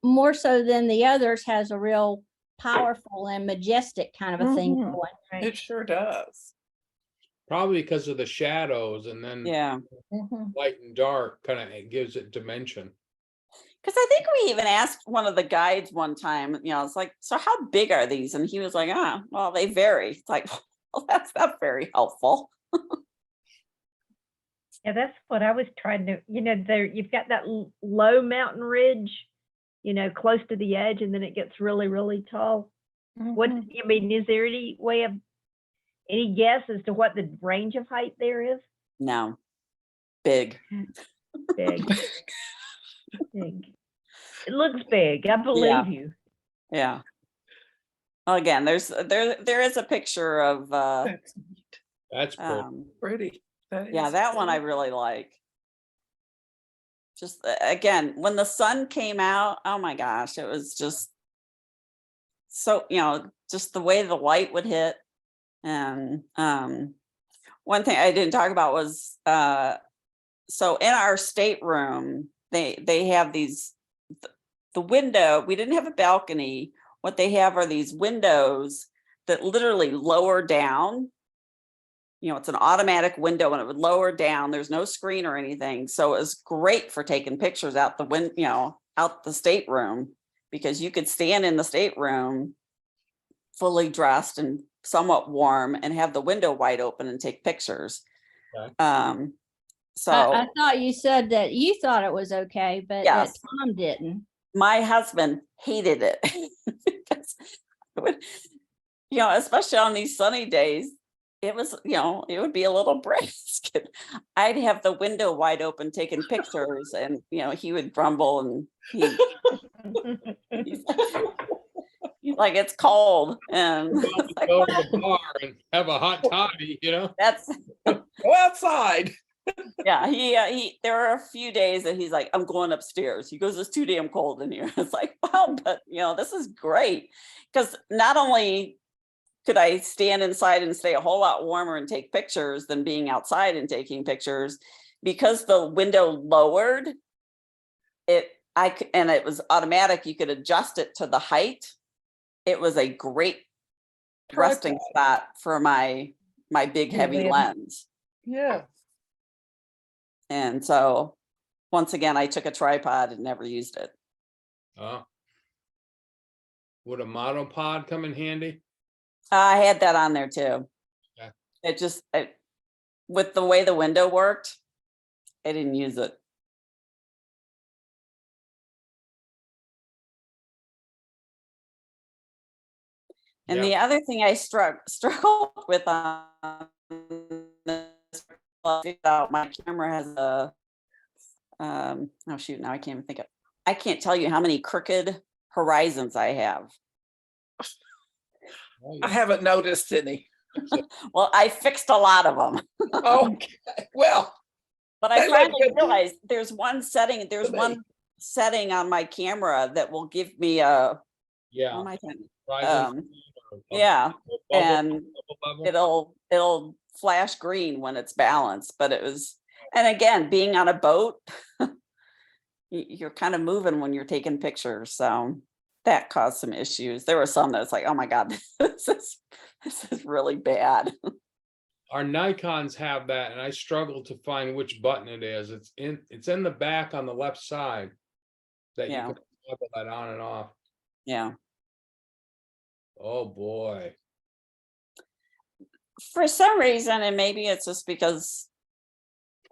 more so than the others, has a real powerful and majestic kind of a thing Mhm. going. Right. It sure does. Probably because of the shadows and then Yeah. Mhm. light and dark kind of gives it dimension. Because I think we even asked one of the guides one time, it's like, so how big are these? And he was like, well, they vary. It's like, well, that's not very helpful. Yeah, that's what I was trying to, there, you've got that low mountain ridge, close to the edge, and then it gets really, really tall. What, Mhm. I mean, is there any guess as to what the range of height there is? No. Big. Big. Big. It looks big. I Yeah. believe you. Yeah. Well, again, there is a picture of That's neat. That's Pretty. yeah, is that one I pretty. really like. Just again, when the sun came out, oh my gosh, it was just so, just the way the light would hit. And one thing I didn't talk about was so in our stateroom, they have these the window, we didn't have a balcony. What they have are these windows that literally lower down. It's an automatic window and it would lower down. There's no screen or anything. So it was great for taking pictures out the window, out the stateroom, because you could stand in the stateroom fully dressed and somewhat warm and have the window wide open and take pictures. Okay. So I thought you said that you thought it was okay, but that Yes. Tom didn't. my husband hated it because it would, especially on these sunny days, it was, it would be a little brisk. I'd have the window wide open taking pictures and, he would grumble and he's like, it's cold. And Go it's like, to the bar and have a hot toddy, that's, Go outside. Yeah, there are a few days that he's like, I'm going upstairs. He goes, it's too damn cold in here. It's like, wow, but this is great. Because not only could I stand inside and stay a whole lot warmer and take pictures than being outside and taking pictures, because the window lowered and it was automatic, you could adjust it to the height. It was a great resting Tripod. spot for my big Your heavy lens. lens. Yeah. And so once again, I took a tripod and never used it. Would a monopod come in handy? I had that on there too. Okay. With the way the window worked, I didn't use it. And Yeah. the other thing I struggled with on this, my camera has a, oh shoot, now I can't even think of, I can't tell you how many crooked horizons I have. Oh, I yeah. haven't noticed any. Well, I fixed a lot of them, Okay, well, but I They look finally good. realized there's one setting on my camera that will give me a, what Yeah. am I thinking? Horizon or a Yeah, bubble and level? it'll flash green when it's balanced, but and again, being on a boat, you're kind of moving when you're taking pictures, so that caused some issues. There were some that was like, oh my God, this is really bad. Our Nikons have that, and I struggle to find which button it is. It's in the back on the left side that you Yeah. can toggle that on and off. Yeah, Oh, boy. for some reason, and maybe it's just because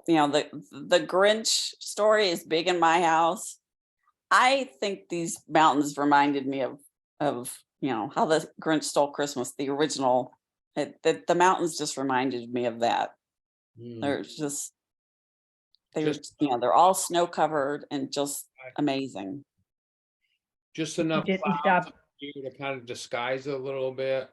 the Grinch story is big in my house. I think these mountains reminded me of how the Grinch Stole Christmas, the original. The mountains just reminded me of that. Hmm. They're they're all snow covered and just amazing. Just enough didn't clouds stop. you to kind of disguise it a little bit,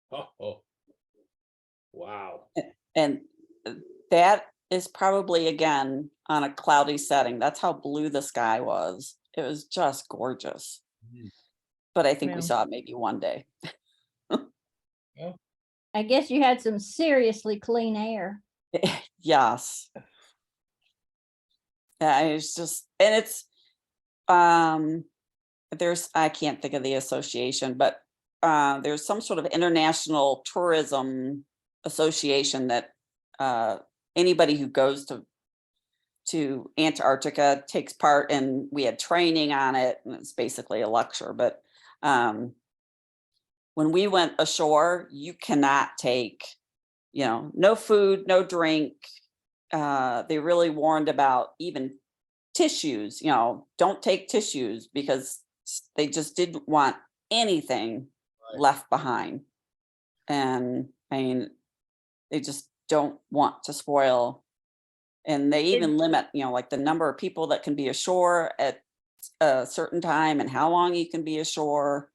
Oh, wow. And that is probably again on a cloudy setting. That's how blue the sky was. It was just gorgeous. Mhm. But I think we Well. saw it maybe one day. I guess you had some seriously clean air. Yes. Yeah, it's just, and it's I can't think of the association, but there's some sort of international tourism association that anybody who goes to Antarctica takes part in. We had training on it, and it's basically a lecture, but when we went ashore, you cannot take, no food, no drink. They really warned about even tissues, don't take tissues, because they just didn't want anything Right. left behind. And I mean, they just don't want to spoil. And they even limit, like the number of people that can be ashore at a certain time and how long you can be ashore.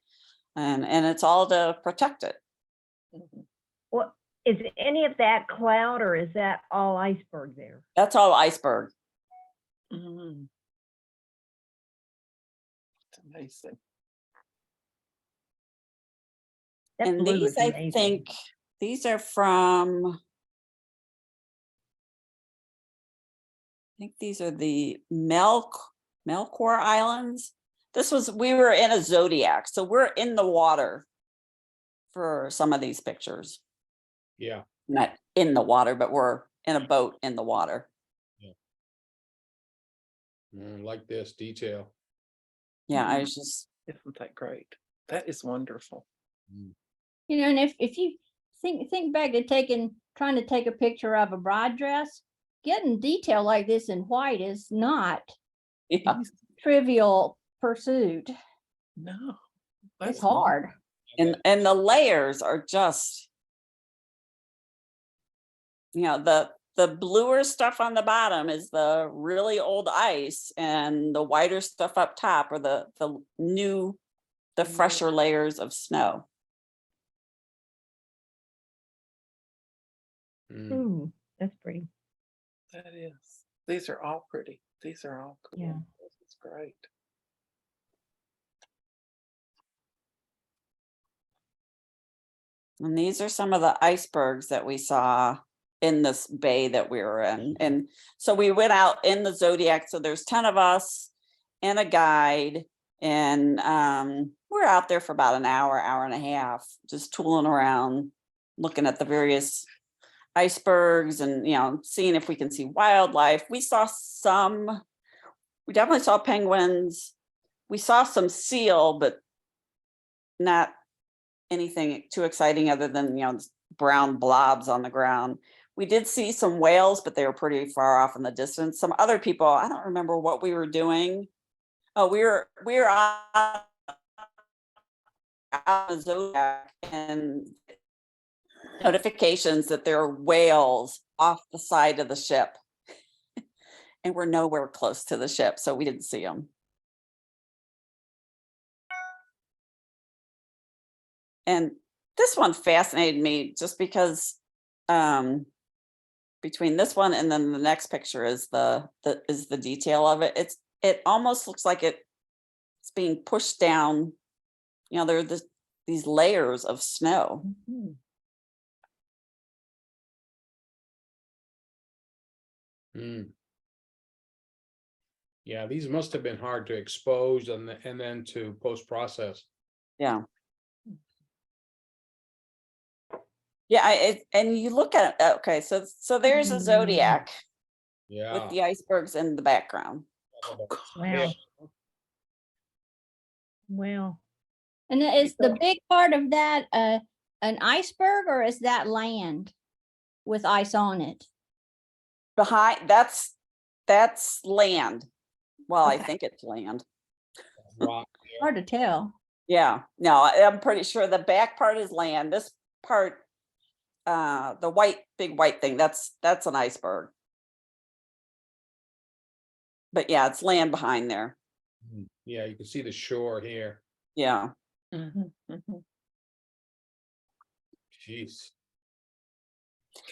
And it's all to protect it. What, is any of that cloud or is that all iceberg there? That's all iceberg. mm. It's amazing. That And blue these, is I amazing. think, these are from, I think these are the Melkor Islands. We were in a Zodiac, so we're in the water for some of these pictures. Yeah. Not in the water, but we're in a boat in the water. Like this detail. Yeah, I Mhm. was just, Isn't that great? That is wonderful. And if you think back to trying to take a picture of a bride dress, getting detail like this in white is not yeah. trivial pursuit. No. It's that's hard. And the layers are just, the bluer stuff on the bottom is the really old ice, and the whiter stuff up top are the new the fresher layers of snow. Mm. Ooh, that's pretty. That is. These are all pretty. These are all cool. Yeah. This is great. And these are some of the icebergs that we saw in this bay that we were in. And so we went out in the Zodiac. So there's 10 of us and a guide. And we're out there for about an hour, hour and a half, just tooling around, looking at the various icebergs and, you know, seeing if we can see wildlife. We definitely saw penguins. We saw some seal, but not anything too exciting other than, you know, brown blobs on the ground. We did see some whales, but they were pretty far off in the distance. Some other people, I don't remember what we were doing. Oh, we were out in the Zodiac and notifications that there are whales off the side of the ship. And we're nowhere close to the ship, so we didn't see them. And this one fascinated me just because between this one and then the next picture is the detail of it. It almost looks like it's being pushed down. You know, there are these layers of snow. Mhm. Mm. Yeah, these must have been hard to expose and then to post-process. Yeah. Yeah, and you look at it, okay, so there's a Zodiac Yeah. with the icebergs in the background. Oh, gosh. Wow. Wow. And is the big part of that an iceberg or is that land with ice on it? Behind, that's land. Well, I Okay. think it's land. Rock. Hard to tell. Yeah, no, I'm pretty sure the back part is land. This part, the big white thing, that's an iceberg. But yeah, it's land behind there. Mm. Yeah, you can see the shore here. Yeah. Mhm, mhm. Jeez.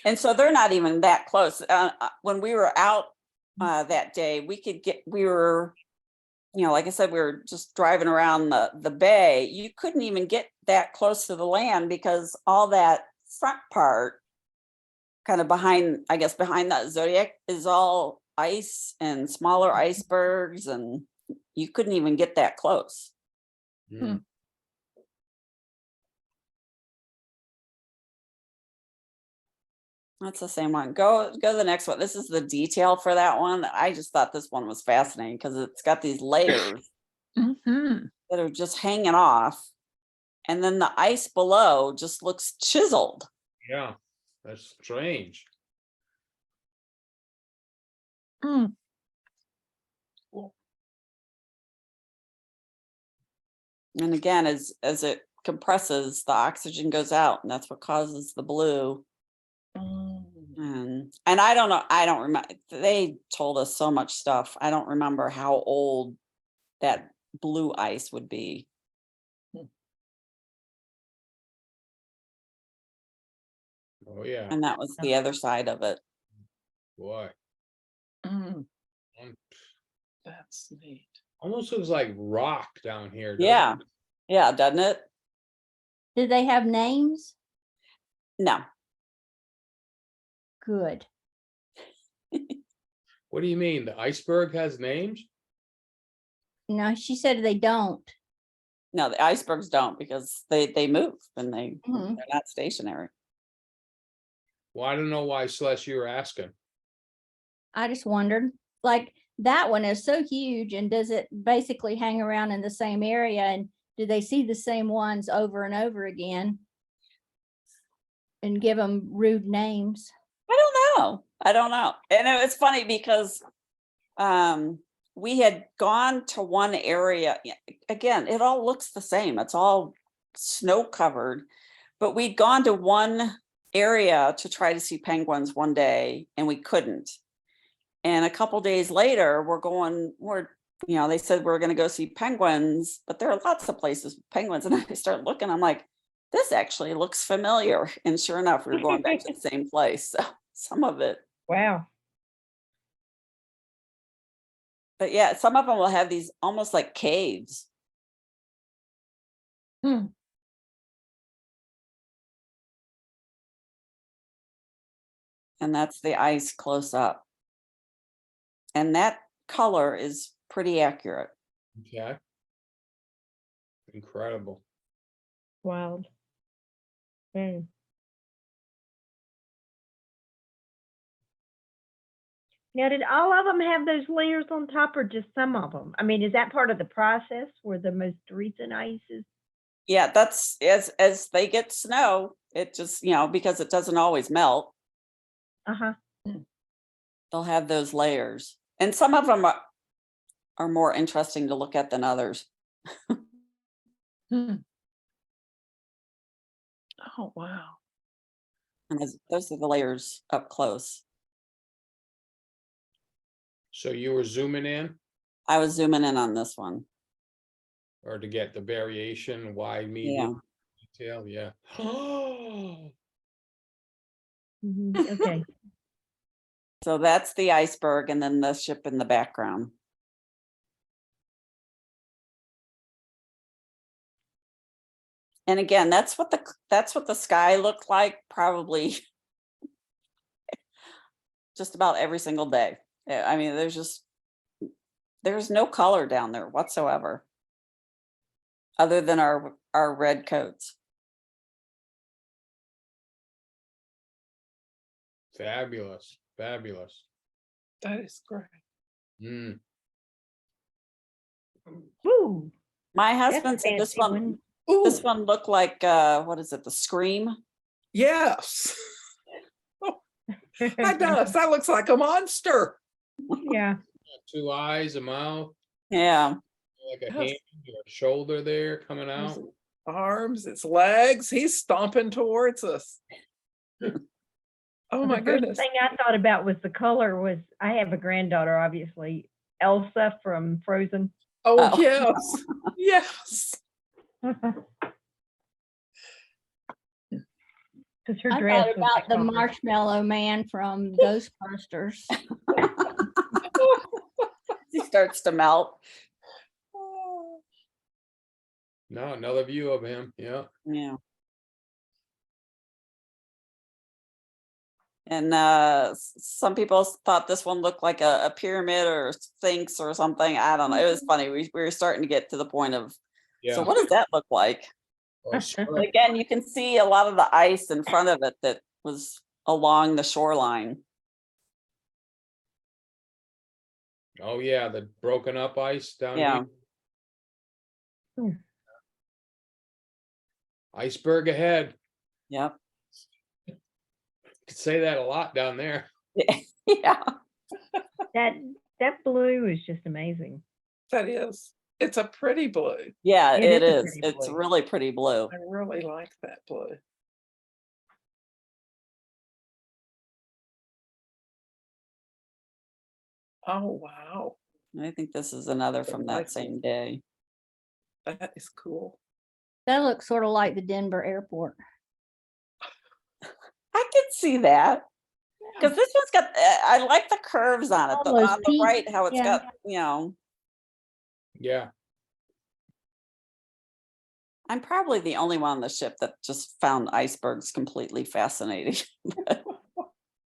And so they're not even that close. When we were out that day, we were, you know, like I said, we were just driving around the bay. You couldn't even get that close to the land because all that front part, kind of behind, I guess, behind that Zodiac is all ice and smaller icebergs, and you couldn't even get that close. Mm. That's the same one. Go to the next one. This is the detail for that one. I just thought this one was fascinating because it's got these layers Mhm. that are just hanging off. And then the ice below just looks chiseled. Yeah, that's strange. Mm. And again, as it compresses, the oxygen goes out, and that's what causes the blue. Mm. And I don't know, I don't remember. They told us so much stuff. I don't remember how old that blue ice would be. Oh, yeah, And that was the other side of it. boy. Mm. Um, That's neat. Almost looks like rock down here. doesn't Yeah. it? Yeah, doesn't it? Did they have names? No. Good. What do you mean? The iceberg has names? No, she said they don't. No, the icebergs don't because they move and they're Mhm. not stationary. Well, I don't know why, Celeste, you were asking. I just wondered, like, that one is so huge, and does it basically hang around in the same area? And do they see the same ones over and over again? And give them rude names? I don't know. And it's funny because we had gone to one area. Again, it all looks the same. It's all snow covered. But we'd gone to one area to try to see penguins one day and we couldn't. And a couple days later, we're you know, they said we're gonna go see penguins, but there are lots of places with penguins. And I start looking, I'm like, this actually looks familiar. And sure enough, we were going back to the same place. So some of it, Wow. but yeah, some of them will have these almost like caves. Hmm. And that's the ice close up. And that color is pretty accurate. Okay. Incredible. Wild. Mm. Now, did all of them have those layers on top or just some of them? I mean, is that part of the process where the most recent ices? Yeah, that's as they get snow, it just, you know, because it doesn't always melt, Uh-huh. they'll have those layers. And some of them are more interesting to look at than others. Hmm. Oh, wow. And those are the layers up close. So you were zooming in I was zooming in on this one. or to get the variation, wide, medium, detail, yeah. Mhm, okay. So that's the iceberg and then the ship in the background. And again, that's what the sky looked like probably just about every single day. I mean, there's no color down there whatsoever. Other than our red coats. Fabulous, fabulous. That is great. Mm. Woo, My that's a husband said this fancy one Ooh, this one looked like what is it, the Scream? yes. That does. That looks like a monster. Yeah. 2 eyes, a mouth, Yeah. like a Yes. hand or a shoulder there coming There's out. arms, its legs. He's stomping towards us. Oh Well, my the first goodness. thing I thought about was the color was, I have a granddaughter, obviously, Elsa from Frozen. Oh, Oh. yes. Yes. Because her I dress thought was about the that color. Marshmallow Man from Ghostbusters. He starts to melt. No, another view of him, yeah. Yeah. And some people thought this one looked like a pyramid or a sphinx or something. I don't know. It was funny. We were starting to get to the point of, so Yeah. what does that look like? Or a square. Again, you can see a lot of the ice in front of it that was along the shoreline. Oh, yeah, the broken up ice down Yeah. here. Iceberg ahead. Yep. Could say that a lot down there. Yeah. That blue is just amazing. That is. It's a pretty blue. Yeah, It it is a is. pretty It's blue. really pretty blue. I really like that blue. Oh, wow. I think this is another from that like same day. That is cool. That looks sort of like the Denver airport. I can see that. Because this one's got, I like the curves on it. All those On the peaks, right, how it's yeah. got, you know, Yeah, I'm probably the only one on the ship that just found icebergs completely fascinating.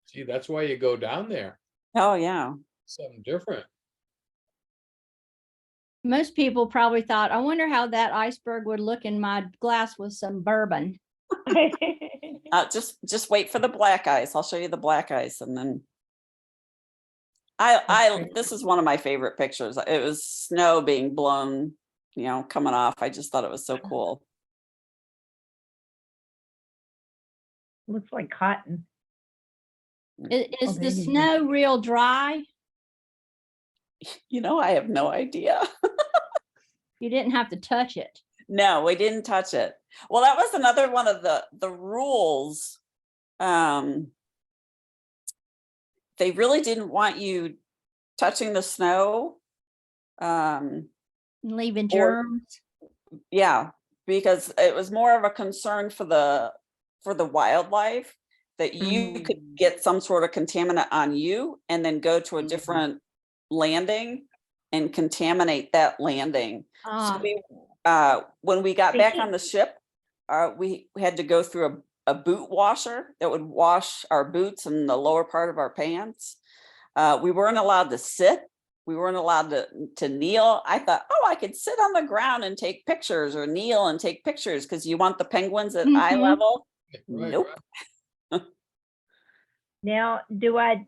see, that's why you go down there. Oh, yeah. Something different. Most people probably thought, I wonder how that iceberg would look in my glass with some bourbon. Just wait for the black ice. I'll show you the black ice and then. This is one of my favorite pictures. It was snow being blown, you know, coming off. I just thought it was so cool. Looks like cotton. Is the there you go. snow real dry? You know, I have no idea. You didn't have to touch it. No, we didn't touch it. Well, that was another one of the rules. They really didn't want you touching the snow Leaving Or- germs. Yeah, because it was more of a concern for the wildlife that you could get some sort of contaminant on you and then go to a Mhm. different landing and contaminate that landing. So Ah, when we got back on Speaking- the ship, we had to go through a boot washer that would wash our boots and the lower part of our pants. We weren't allowed to sit. We weren't allowed to kneel. I thought, oh, I could sit on the ground and take pictures or kneel and take pictures because you want the penguins at eye Mhm. level. Right, Nope. right. Now, do I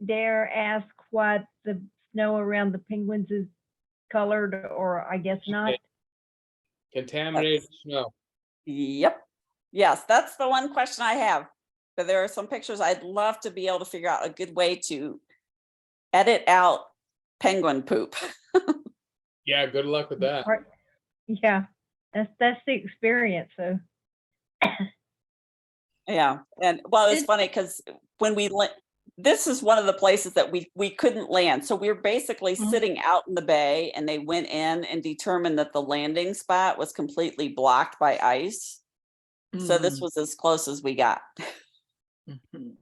dare ask why the snow around the penguins is colored, or I guess not? Contaminated snow. Yep. Yes, that's the one question I have. But there are some pictures I'd love to be able to figure out a good way to edit out penguin poop. Yeah, good luck with that. Or- Yeah, that's the experience, so. Yeah, and well, it's Did- funny because when this is one of the places that we couldn't land. So we were basically Mhm. sitting out in the bay and they went in and determined that the landing spot was completely blocked by ice. So this was as close as we got. Mhm.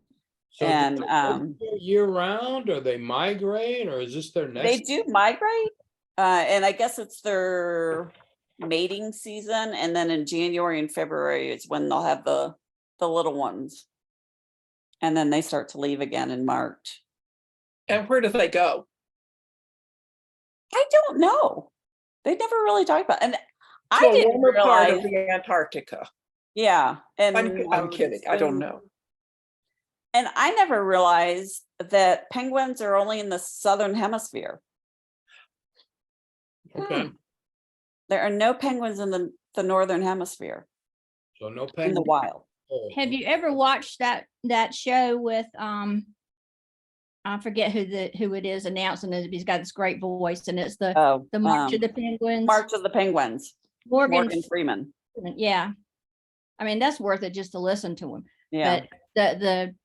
So do And they live there year round, or they migrate, or is this their they next? do migrate, and I guess it's their mating season. And then in January and February is when they'll have the little ones. And then they start to leave again in March. And where do they go? I don't know. They never really talked about, and I To a didn't warmer part of realize. the Antarctica. Yeah, and I'm kidding. I don't know. And I never realized that penguins are only in the southern hemisphere. Okay, There are no penguins in the northern hemisphere so no in the penguin. wild. have you ever watched that show with, I forget who it is announcing it, but he's got this great voice, and it's the Oh, March of the Penguins. March of the Penguins. Morgan, Morgan Freeman. yeah. I mean, that's worth it just to listen to him. Yeah. But the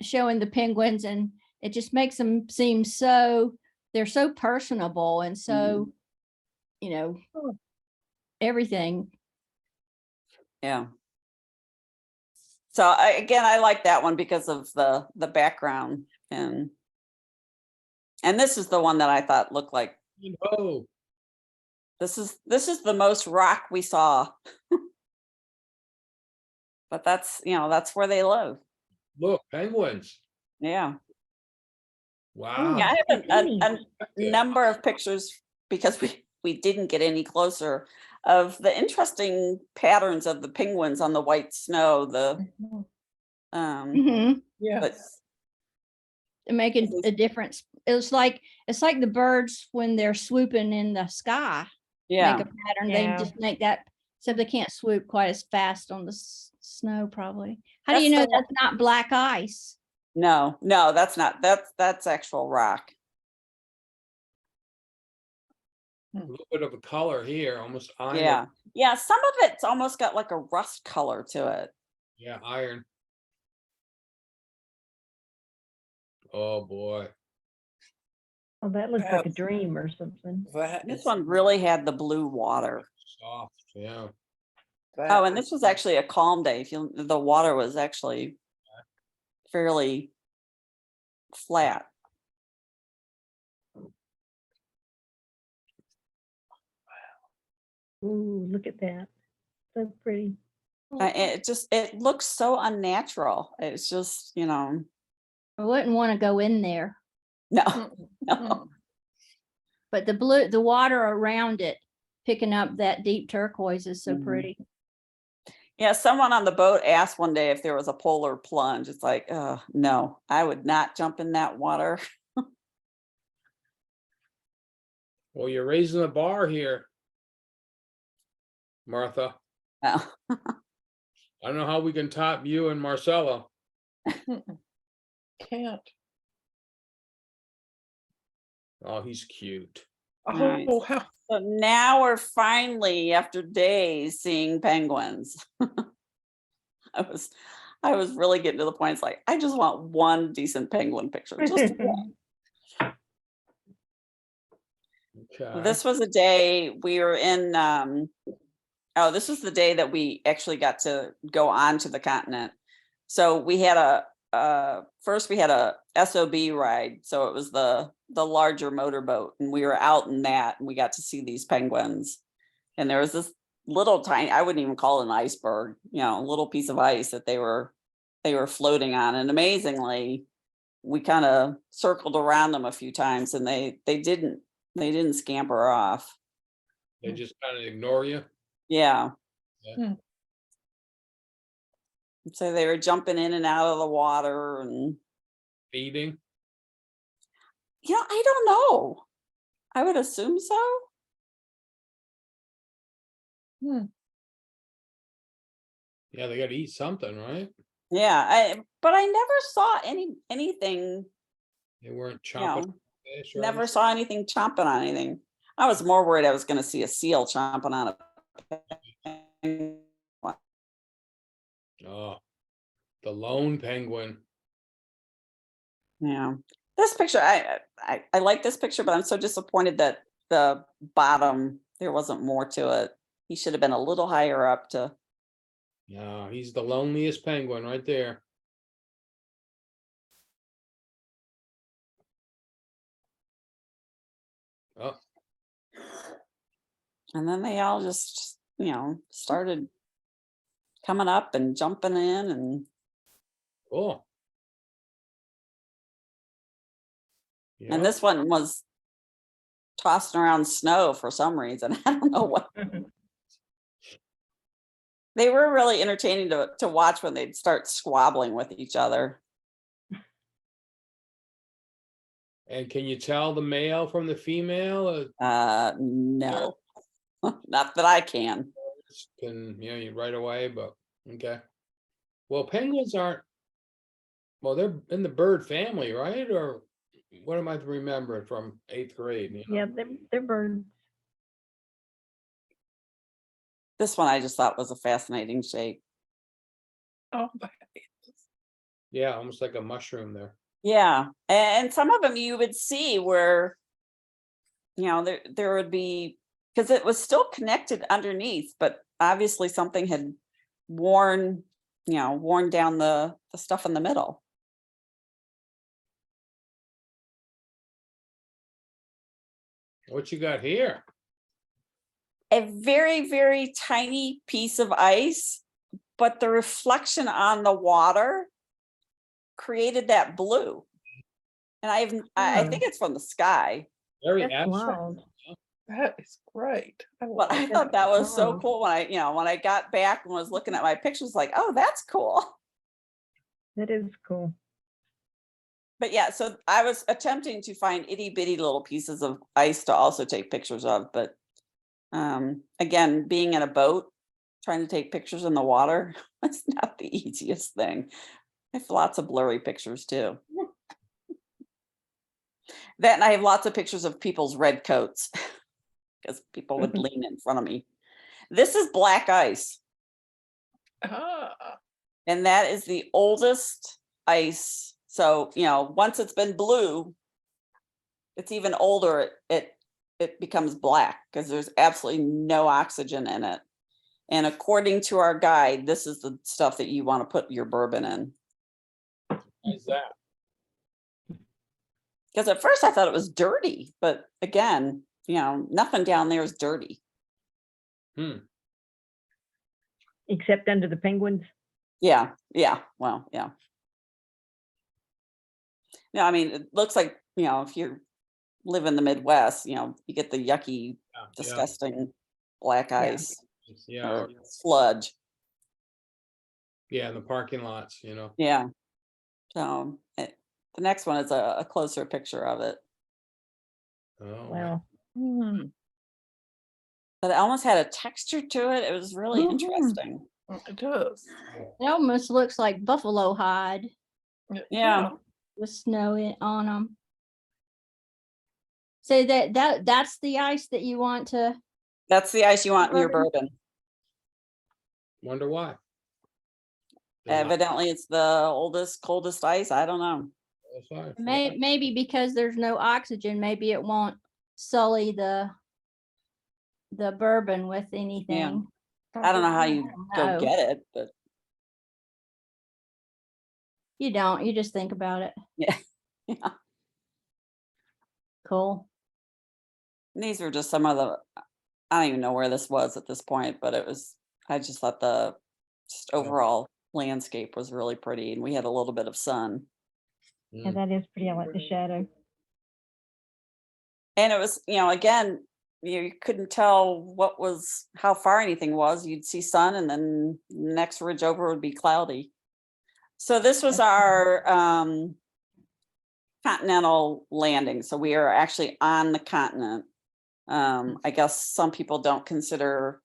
showing the penguins, and it just makes them seem they're so personable and so, you know, everything. Yeah. So I like that one because of the background and this is the one that I thought looked like Oh, this is the most rock we saw. But that's where they live. look, penguins. Yeah. Wow. Yeah, I have a Yeah. number of pictures because we didn't get any closer of the interesting patterns of the penguins on the white snow. Mhm. Yeah. But They're making Because- a difference. It's like the birds when they're swooping in the sky. yeah, Make a pattern. Yeah. They just make that, except they can't swoop quite as fast on the snow probably. How do you That's know the one- that's not black ice? no, that's not, that's actual rock. A little bit of a color here, almost iron. Yeah. Yeah. Some of it's almost got like a rust color to it. Yeah, iron. Oh, boy. Oh, that looks like a That's- dream or something. That This is- one really had the blue water. Soft, yeah. that Oh, and is- this was actually a calm day. The water was actually fairly flat. Ooh, look at that. So pretty. It looks so unnatural. It's just, I wouldn't want to go in there, no, Mm, no. mm. but the water around it, picking up that deep turquoise is so Mhm. pretty. Yeah, someone on the boat asked one day if there was a polar plunge. It's like, no, I would not jump in that water. Well, you're raising the bar here, Martha. No. I don't know how we can top you and Marcelo. Can't. Oh, he's cute. Nice. Oh, how So now we're finally, after days, seeing penguins. I was really getting to the point. It's like, I just want one decent penguin picture. Just one. Okay. This was a day we were in, oh, this was the day that we actually got to go on to the continent. So we had first we had a SOB ride. So it was the larger motorboat, and we were out in that, and we got to see these penguins. And there was this little tiny, I wouldn't even call it an iceberg, a little piece of ice that they were floating on. And amazingly, we kind of circled around them a few times, and they didn't scamper off. They just kind of ignore you. Yeah. Yeah. So they were jumping in and out of the water, and Feeding. I don't know. I would assume so. Yeah, they got to eat something, right? Yeah, but I never saw anything, They weren't you chomping know, fish or never anything? saw anything chomping on anything. I was more worried I was going to see a seal chomping on a penguin. Oh, the lone penguin. Yeah. This picture, I like this picture, but I'm so disappointed that the bottom, there wasn't more to it. He should have been a little higher up to. No, he's the loneliest penguin right there. Oh, And then they all just, started coming up and jumping in, and cool. Yeah, and this one was tossing around snow for some reason. I don't know what. They were really entertaining to watch when they'd start squabbling with each other. and can you tell the male from the female? No, not that I can. Can, you right away, but okay. Well, penguins aren't, well, they're in the bird family, right? Or what am I remembering from 8th grade? Yeah, they're birds. This one I just thought was a fascinating shape. Oh, Yeah, almost like a mushroom there. Yeah, and some of them you would see where, there would be, because it was still connected underneath, but obviously something had worn down the stuff in the middle. What you got here? A very, very tiny piece of ice, but the reflection on the water created that blue. And I think it's from the sky. Very That's abstract. wild. that is great. I But love I it. thought that was so Wow. cool when I got back and was looking at my pictures, like, oh, that's cool. That is cool. But yeah, so I was attempting to find itty bitty little pieces of ice to also take pictures of, but again, being in a boat, trying to take pictures in the water, that's not the easiest thing. I have lots of blurry pictures too. That, and I have lots of pictures of people's red coats because people would lean in front of me. This is black ice, Ah, and that is the oldest ice. So, once it's been blue, it's even older, it becomes black because there's absolutely no oxygen in it. And according to our guide, this is the stuff that you want to put your bourbon in. Why is that? Because at first I thought it was dirty, but again, nothing down there is dirty. Except under the penguins. Yeah, well, yeah. No, I mean, it looks like, if you live in the Midwest, you get the yucky, Yeah, disgusting black ice yeah, or sludge. yeah, in the parking lots, Yeah. So the next one is a closer picture of it. Oh, Wow. But it almost had a texture to it. It was really Mhm. interesting. it does. It almost looks like buffalo hide Yeah. with snow on them. So that's the ice that you want to. That's the ice you want in your Bourbon. bourbon. wonder why. They're not- Evidently, it's the oldest, coldest ice. I don't know. that's why. Maybe because there's no oxygen, maybe it won't sully the bourbon with anything. I don't know how you go No. get it, but You don't, you just think about it. yeah. Yeah. Cool. These were just some of the, I don't even know where this was at this point, but I just thought the just overall landscape was really pretty, and we had a little bit of sun. Yeah, that is pretty. I like the shadow. And it was, again, you couldn't tell how far anything was. You'd see sun, and then next ridge over would be cloudy. So this was our continental landing. So we are actually on the continent. I guess some people don't consider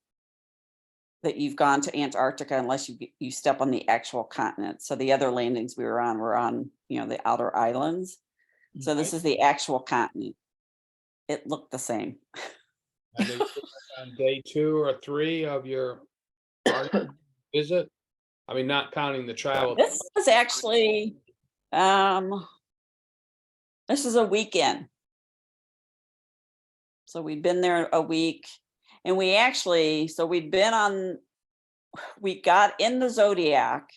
that you've gone to Antarctica unless you step on the actual continent. So the other landings we were on, the outer islands. So this is the actual continent. It looked the same. And then on day 2 or 3 of your Arctic visit, I mean, not counting the travel. This was actually, this is a weekend. So we'd been there a week, and we got in the Zodiac,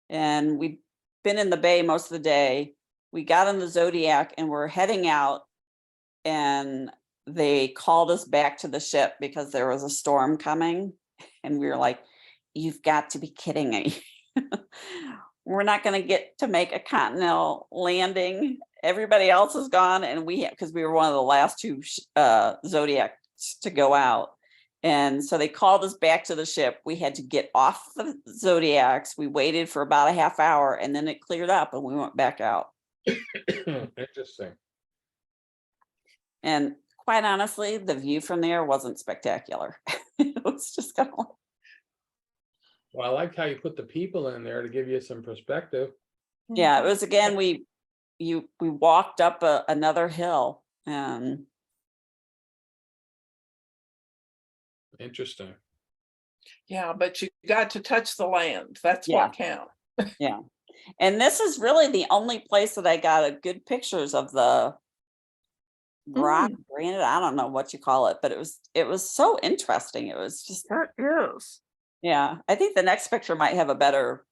and we'd been in the bay most of the day. We got in the Zodiac and we're heading out, and they called us back to the ship because there was a storm coming. And we were like, you've got to be kidding me. We're not going to get to make a continental landing. Everybody else is gone. And because we were one of the last 2 Zodiacs to go out. And so they called us back to the ship. We had to get off the Zodiacs. We waited for about a half hour, and then it cleared up and we went back out. Interesting. And quite honestly, the view from there wasn't spectacular. It was just kind of, Well, I like how you put the people in there to give you some perspective. yeah, it was, again, we walked up another hill, and Interesting. Yeah, but you got to touch the land. That's what counts. yeah. And this is really the only place that I got a good pictures of the rock, granite. I don't know what you call it, but it was so interesting. It was just, That is. yeah. I think the next picture might have a better,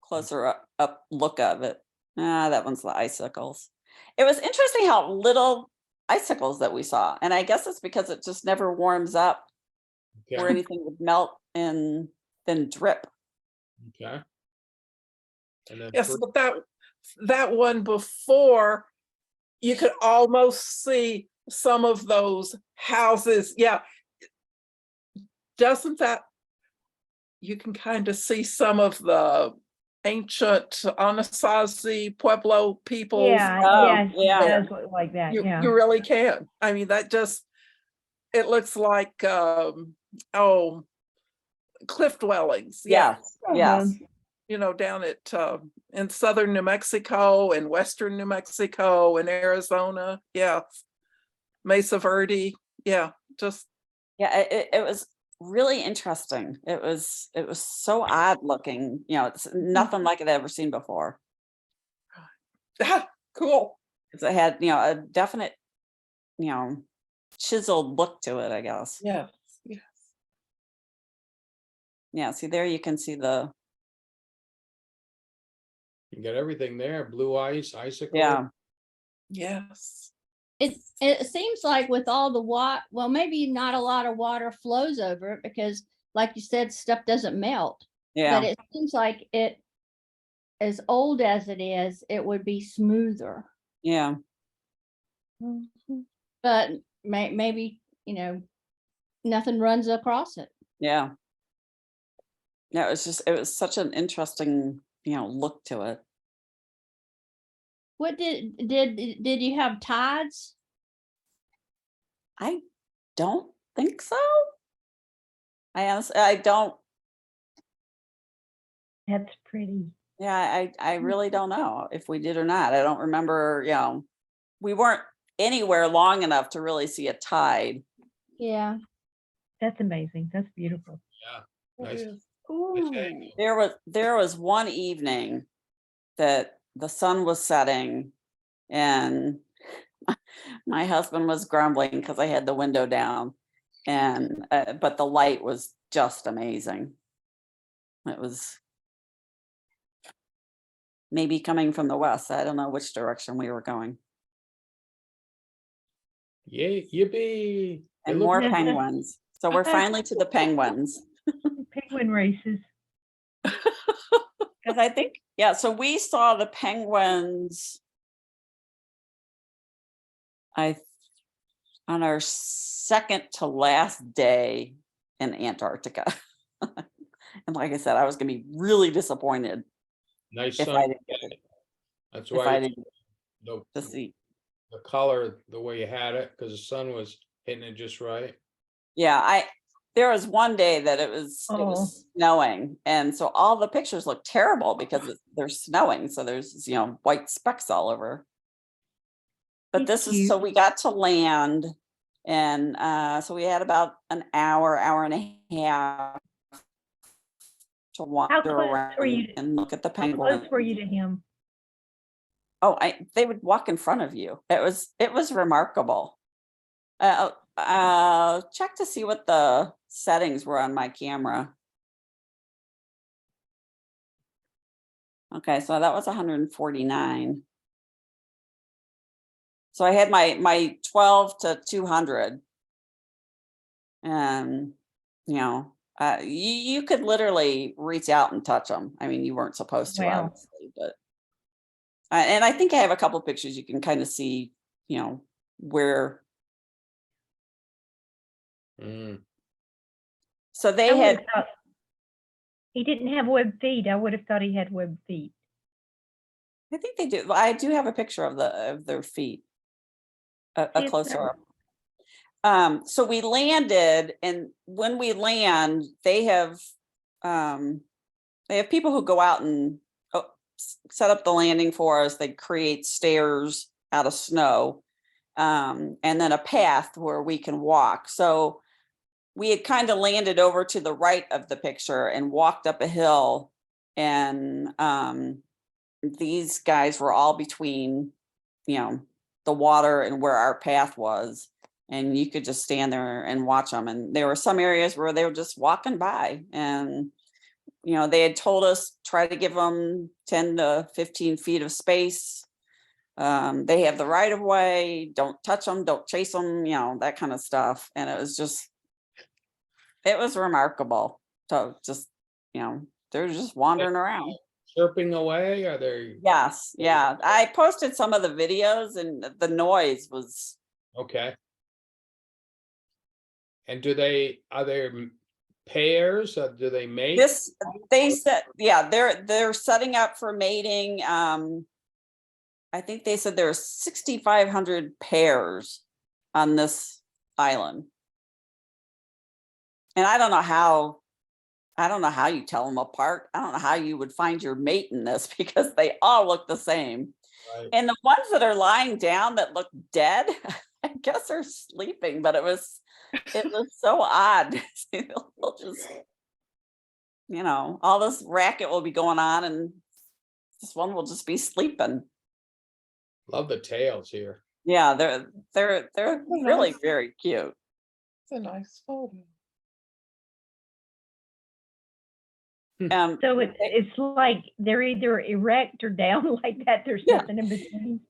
closer up look of it. That one's the icicles. It was interesting how little icicles that we saw, and I guess it's because it just never warms up where Okay. anything would melt and then drip. Okay. And then Yes, but that one before, you could almost see some of those houses. Yeah. Doesn't that, you can kind of see some of the ancient Anasazi Pueblo people. Yeah, Oh, yes, yeah. it does look like that. You Yeah. really can. I mean, it looks like, cliff dwellings. Yeah. Yes. Down at, in southern New Mexico and western New Mexico and Arizona. Yeah. Mesa Verde. Yeah. Just, Yeah, it was really interesting. It was so odd looking. It's nothing like I'd ever seen before. cool. 'Cause it had, a definite, chiseled look to it, I guess. Yeah. Yes. Yeah, see there, you can see the, you got everything there, blue ice, icicle. yeah, Yes. It seems like with all the well, maybe not a lot of water flows over it because like you said, stuff doesn't melt. But yeah, it seems like as old as it is, it would be smoother. yeah. But maybe, nothing runs across it. Yeah. Yeah, it was such an interesting, look to it. What did you have tides? I don't think so. I don't, That's pretty. yeah, I really don't know if we did or not. I don't remember, we weren't anywhere long enough to really see a tide. Yeah. That's amazing. That's beautiful. Yeah. Nice. Ooh. There was one evening that the sun was setting, and My husband was grumbling because I had the window down, and but the light was just amazing. It was maybe coming from the west. I don't know which direction we were going. Yay, yippee. It And looked- more Yeah. penguins. So we're finally to the penguins. Penguin races. Because I think, yeah, so we saw the penguins. On our second to last day in Antarctica. And like I said, I was gonna be really disappointed Nice if I sun. didn't get it, That's if I why didn't the, to see. the color, the way you had it, because the sun was hitting it just right. Yeah, there was one day that it was snowing, and so all the pictures look terrible because they're snowing, so there's white specks all over. But That's this is so cute. we got to land, and so we had about an hour and a half to wander close were around you- and look at the How penguins. close were you to him? Oh, they would walk in front of you. It was remarkable. Check to see what the settings were on my camera. Okay, so that was 149. So I had my 12 to 200. And you could literally reach out and touch them. I mean, you weren't supposed to, Wow. obviously, but and I think I have a couple pictures you can kind of see, where. Mm. So they I would've had, thought- He didn't have web feet. I would have thought he had web feet. I think they do. I do have a picture of their feet, See a if closer they're- up. So we landed, and when we land, they have people who go out and set up the landing for us. They create stairs out of snow, and then a path where we can walk. So we had kind of landed over to the right of the picture and walked up a hill, and these guys were all between, the water and where our path was. And you could just stand there and watch them. And there were some areas where they were just walking by, and, they had told us, try to give them 10 to 15 feet of space. They have the right of way, don't touch them, don't chase them, that kind of stuff. And it was remarkable. So just, they're just wandering around. Chirping away, are they? Yes, yeah. I posted some of the videos, and the noise was, Okay. And are they pairs? Do they mate? they said, yeah, they're setting up for mating. I think they said there's 6,500 pairs on this island. And I don't know how you tell them apart. I don't know how you would find your mate in this, because they all look the same. Right. And the ones that are lying down that look dead, I guess they're sleeping, but it was so odd. They'll just, all this racket will be going on, and this one will just be sleeping. Love the tails here. Yeah, they're really very cute. It's a nice photo. So it's like they're either erect or down like that. There's Yeah. nothing in between.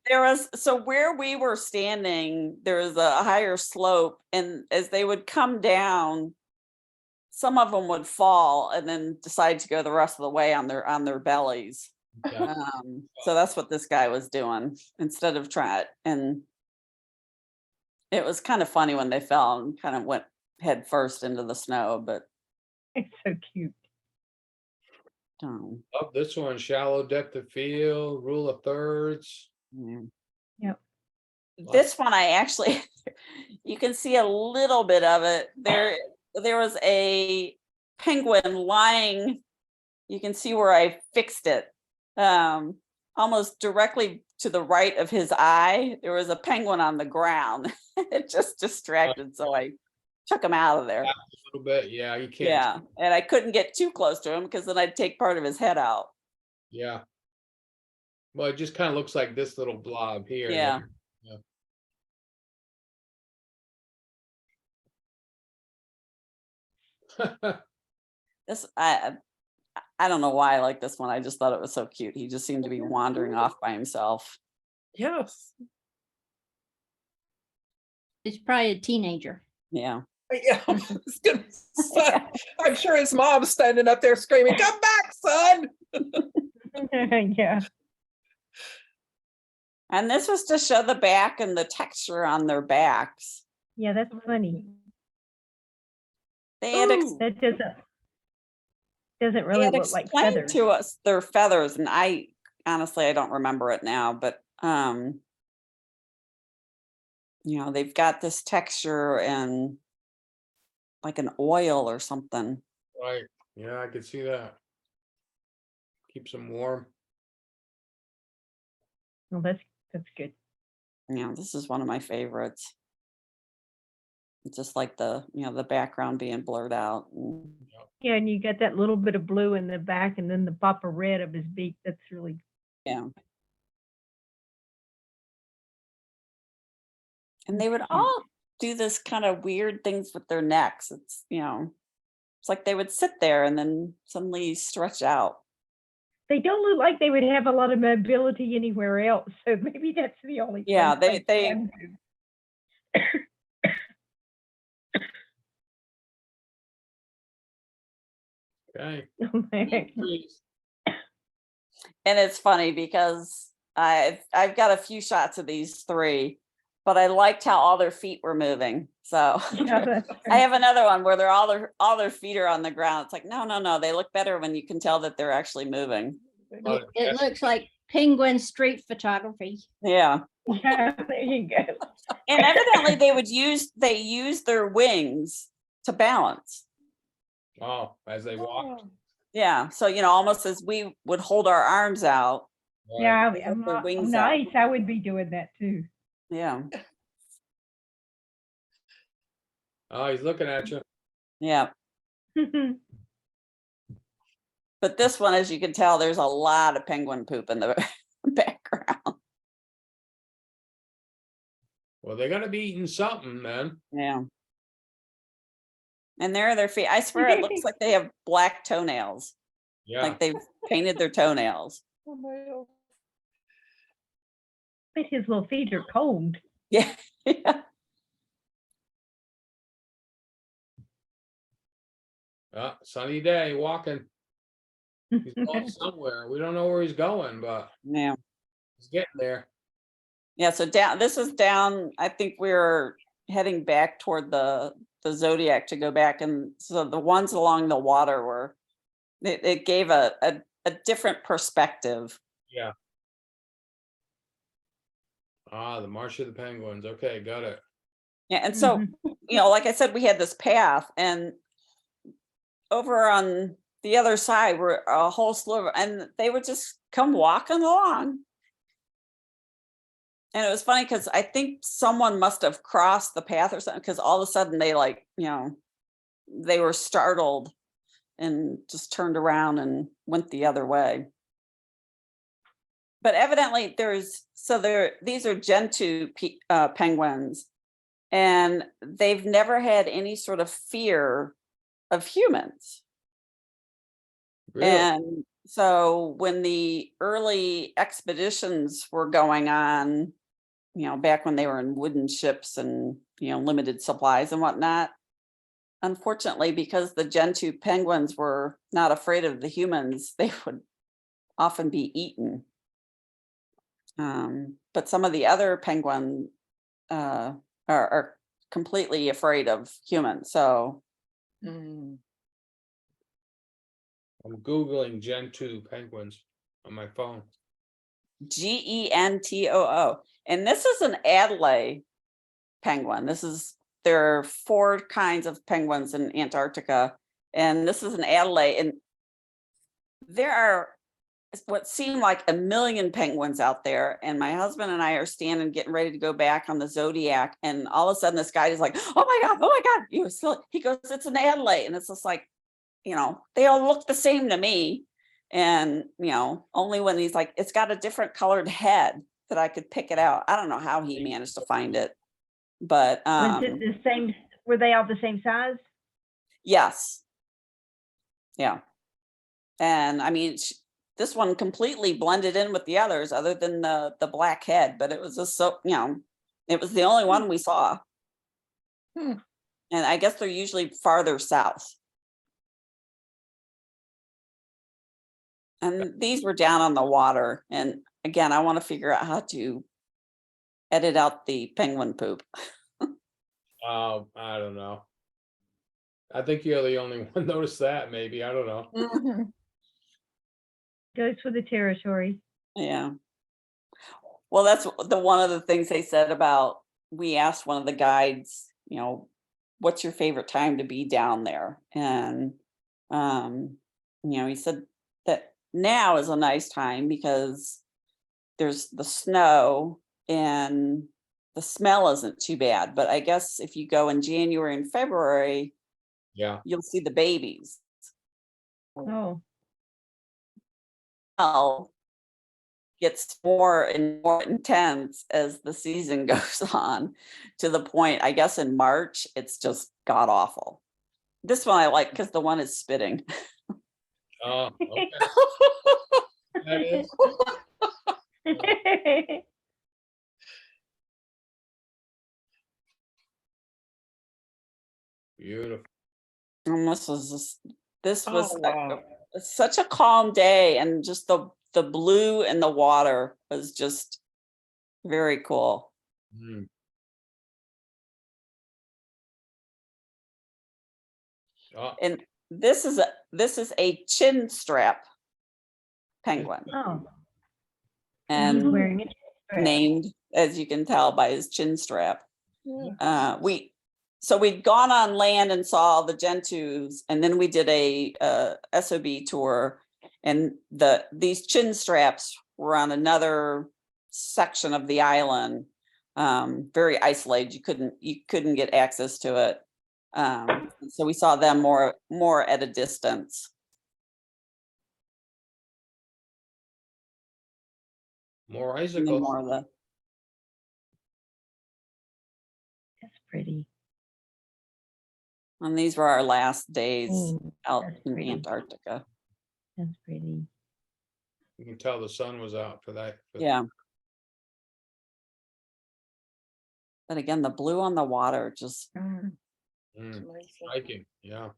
So where we were standing, there was a higher slope, and as they would come down, some of them would fall and then decide to go the rest of the way on their bellies. Yeah. So that's what this guy was doing instead of trying. And it was kind of funny when they fell and kind of went head first into the snow, but It's so cute. Love this one, shallow depth of field, rule of thirds. yeah. Yep. This one, I actually, you can see a little bit of it. There was a penguin lying. You can see where I fixed it. Almost directly to the right of his eye, there was a penguin on the ground. It just distracted, so I took him out of there. A little bit, yeah, you can't. Yeah, and I couldn't get too close to him because then I'd take part of his head out. Yeah. Well, it just kind of looks like this little blob here. Yeah. This, I don't know why I like this one. I just thought it was so cute. He just seemed to be wandering off by himself. Yes. It's probably a teenager. Yeah. Yeah, I was gonna say, I'm sure his mom's standing up there screaming, "Come back, son!" Yeah. And this was to show the back and the texture on their backs. Yeah, that's funny. They had, Ooh. That doesn't they really had look like explained feathers. to us their feathers, and I honestly I don't remember it now, but you know, they've got this texture and like an oil or something. Right, yeah, I could see that. Keeps them warm. Well, that's good. Yeah, this is one of my favorites. It's just like the, you know, the background being blurred out. Yeah, and you got that little bit of blue in the back and then the pop of red of his beak. That's really Yeah. And they would cute. all do this kind of weird things with their necks. It's, you know, it's like they would sit there and then suddenly stretch out. They don't look like they would have a lot of mobility anywhere else. So maybe that's the only Yeah, place they- can do. Okay. And it's funny because I've got a few shots of these three, but I liked how all their feet were moving. So Yeah, that's I right. have another one where they're all their feet are on the ground. It's like, no, they look better when you can tell that they're actually moving. Oh, It yes. looks like penguin street photography. Yeah. Yeah, there you go. And evidently they use their wings to balance. Oh, as they walk. Yeah. So, you know, almost as we would hold our arms out. Right. Yeah, They have I'm their on wings the out. ice, I would be doing that too. Yeah. Oh, he's looking at you. Yeah. But this one, as you can tell, there's a lot of penguin poop in the background. Well, they're gonna be eating something, man. Yeah. And there are their feet. I swear it looks like they have black toenails, Yeah. like they've painted their toenails. Oh, my. But his little feet are cold. Yeah. Yeah. Sunny day, walking. He's going somewhere. We don't know where he's going, but Yeah. he's getting there. Yeah. So this is down. I think we're heading back toward the Zodiac to go back. And so the ones along the water were, it gave a different perspective. Yeah. Ah, the March of the Penguins. Okay, got it. Yeah. And so, you know, like I said, we had this path, and over on the other side were a whole slew of, and they would just come walking along. And it was funny because I think someone must have crossed the path or something, because all of a sudden they, like, you know, they were startled and just turned around and went the other way. But evidently these are Gentoo penguins, and they've never had any sort of fear of humans. Really? And so when the early expeditions were going on, you know, back when they were in wooden ships and, you know, limited supplies and whatnot, unfortunately, because the Gentoo penguins were not afraid of the humans, they would often be eaten. But some of the other penguin are completely afraid of humans. So Mm. I'm Googling Gentoo penguins on my phone. Gentoo. And this is an Adelaide penguin. There are 4 kinds of penguins in Antarctica, and this is an Adelaide. And there are what seem like a million penguins out there. And my husband and I are standing, getting ready to go back on the Zodiac. And all of a sudden this guy is like, oh my God. He goes, it's an Adelaide. And it's just like, you know, they all look the same to me. And, you know, only when he's like, it's got a different colored head that I could pick it out. I don't know how he managed to find it, but Was it the same? Were they all the same size? yes. Yeah. And I mean, this one completely blended in with the others, other than the black head, but it was just so, you know, it was the only one we saw. Hmm. And I guess they're usually farther south. And these were down on the water. And again, I want to figure out how to edit out the penguin poop. I don't know. I think you're the only one noticed that, maybe. I don't know. Mhm. Goes with the territory. Yeah. Well, that's the one of the things they said about, we asked one of the guides, you know, what's your favorite time to be down there? And you know, he said that now is a nice time because there's the snow and the smell isn't too bad. But I guess if you go in January and February, Yeah. you'll see the babies. Oh, Smell gets more and more intense as the season goes on, to the point, I guess in March, it's just god awful. This one I like because the one is spitting. Oh, okay. That is. Beautiful. And this Oh, was wow. such a calm day, and just the blue in the water was just very cool. Mm. Oh, And this is a chin strap penguin, Oh, he's and wearing a strap. named, as you can tell by his chin strap. Yeah. We'd gone on land and saw the gentoos, and then we did a SOB tour, and these chin straps were on another section of the island, very isolated. You couldn't get access to it. So we saw them more at a distance. more And then icicles. more of the, That's pretty. and these were our last days Mm, out that's in pretty. Antarctica. That's pretty. You can tell the sun was out for that. Yeah. But again, the blue on the water just, Mm, Mm, amazing. hiking, yeah.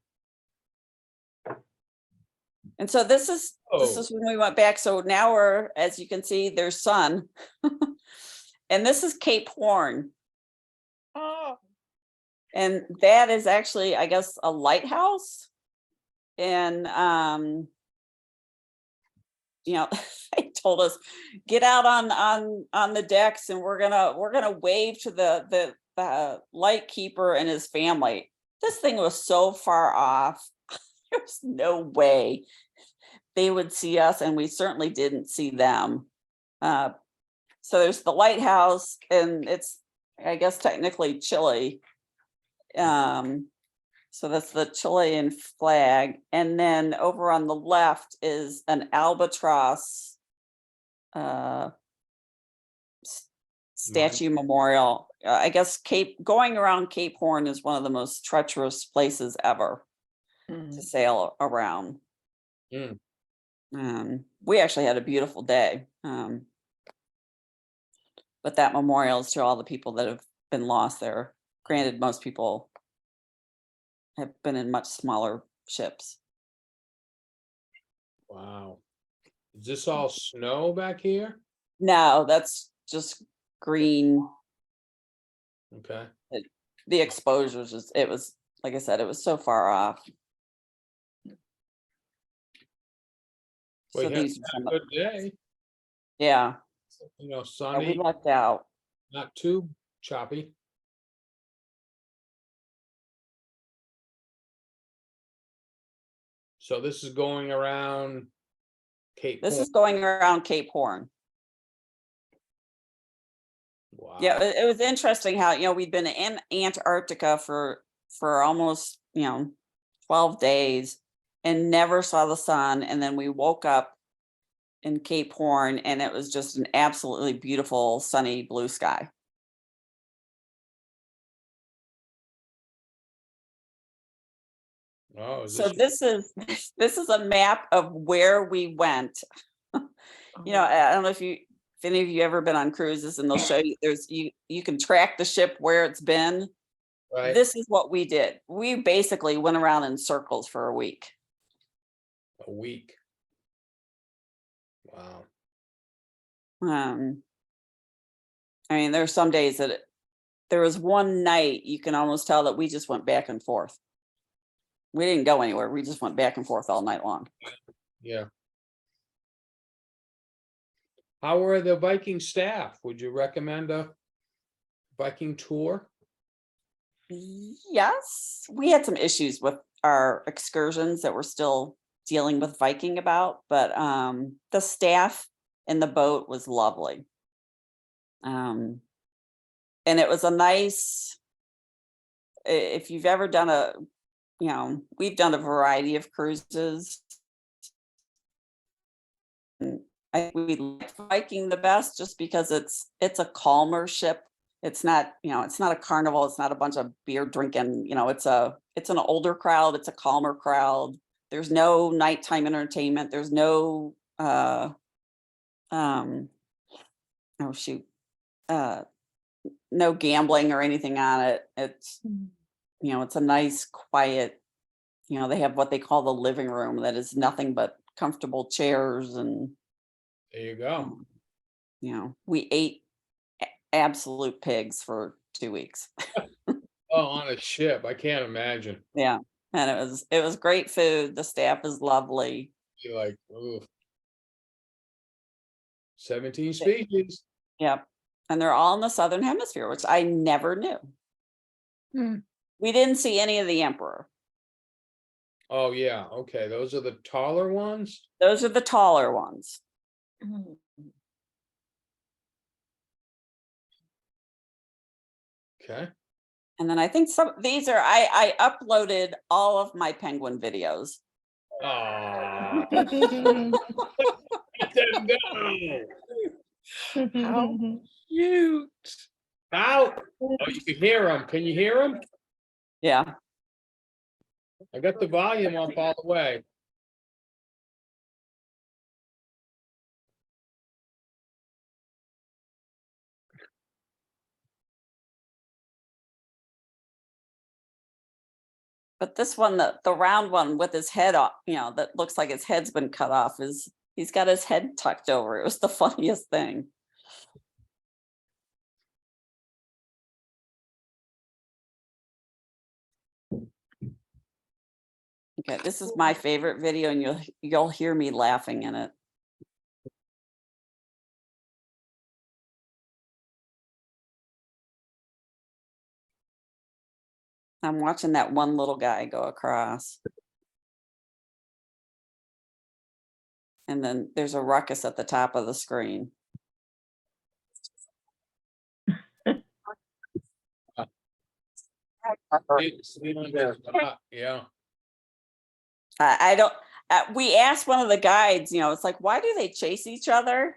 and so this is Oh, when we went back. So now we're, as you can see, there's sun. And this is Cape Horn. Oh, And that is actually, I guess, a lighthouse. And you know, they told us, get out on the decks, and we're gonna wave to the light keeper and his family. This thing was so far off. There's no way they would see us, and we certainly didn't see them. So there's the lighthouse, and it's, I guess, technically Chile. So that's the Chilean flag. And then over on the left is an albatross statue memorial. I guess going around Cape Horn is one of the most treacherous places ever mm. to sail around. Mm. We actually had a beautiful day. But that memorial is to all the people that have been lost there. Granted, most people have been in much smaller ships. wow. Is this all snow back here? No, that's just green. Okay. The exposures, it was, like I said, it was so far off. Well, So you had these are some, a good day, yeah, you know, we sunny, lucked out. not too choppy. So this is going around Cape This Horn. is going around Cape Horn. Wow. Yeah, it was interesting how, you know, we'd been in Antarctica for almost, 12 days and never saw the sun. And then we woke up in Cape Horn, and it was just an absolutely beautiful sunny blue sky. Oh, is So this, this is a map of where we went. You know, I don't know if any of you ever been on cruises, and they'll show you, you can track the ship where it's been. right? This is what we did. We basically went around in circles for a week. A week. Wow. I mean, there are some days that there was one night you can almost tell that we just went back and forth. We didn't go anywhere. We just went back and forth all night long. Yeah. How were the Viking staff? Would you recommend a Viking tour? Yes, we had some issues with our excursions that we're still dealing with Viking about, but the staff in the boat was lovely. And it was a nice, if you've ever done we've done a variety of cruises. We like Viking the best just because it's a calmer ship. It's not, it's not a carnival. It's not a bunch of beer drinking, it's an older crowd. It's a calmer crowd. There's no nighttime entertainment. There's no, oh shoot, no gambling or anything on it. It's, it's a nice, quiet, they have what they call the living room that is nothing but comfortable chairs and, There you go. we ate absolute pigs for 2 weeks. Oh, on a ship. I can't imagine. Yeah. And it was great food. The staff is lovely. You're like, ooh. 17 species. Yep. And they're all in the Southern Hemisphere, which I never knew. Hmm. We didn't see any of the Emperor. Oh, yeah. Okay. Those are the taller ones. Those are the taller ones. Okay. And then I think these are, I uploaded all of my penguin videos. Oh, How cute. out. Oh, you can hear them. Can you hear them? Yeah. I got the volume up all the way. But this one, the round one with his head off, that looks like his head's been cut off, he's got his head tucked over. It was the funniest thing. Okay, this is my favorite video, and you'll hear me laughing in it. I'm watching that one little guy go across. And then there's a ruckus at the top of the screen. Yeah. I don't, we asked one of the guides, it's like, why do they chase each other?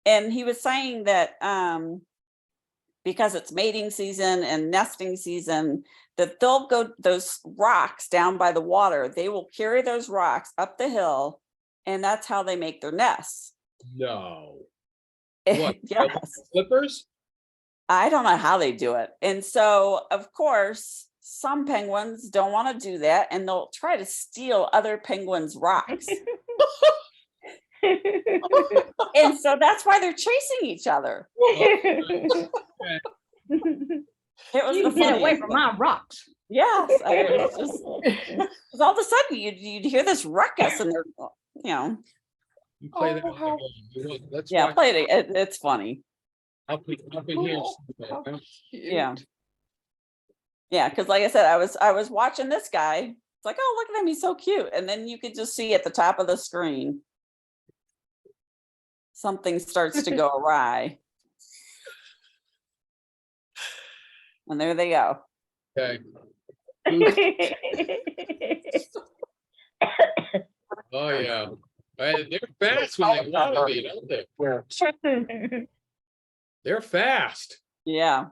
And he was saying that because it's mating season and nesting season, that they'll go those rocks down by the water. They will carry those rocks up the hill, and that's how they make their nests. No. What? Yes. Flippers? I don't know how they do it. And so, of course, some penguins don't want to do that, and they'll try to steal other penguins' rocks. And so that's why they're chasing each other. It was the Get away funniest from thing. my rocks. Yes, it was just 'cause all of a sudden you'd hear this ruckus, and they're, You play that. Oh, how- again. Let's yeah, watch play it. It's funny. up in here. How Yeah. cute. Yeah, because like I said, I was watching this guy. It's like, oh, look at him, he's so cute. And then you could just see at the top of the screen, something starts to go awry. And there they go. Okay. Oh, yeah. They're fast when they want to be, don't they? They're fast. Yeah.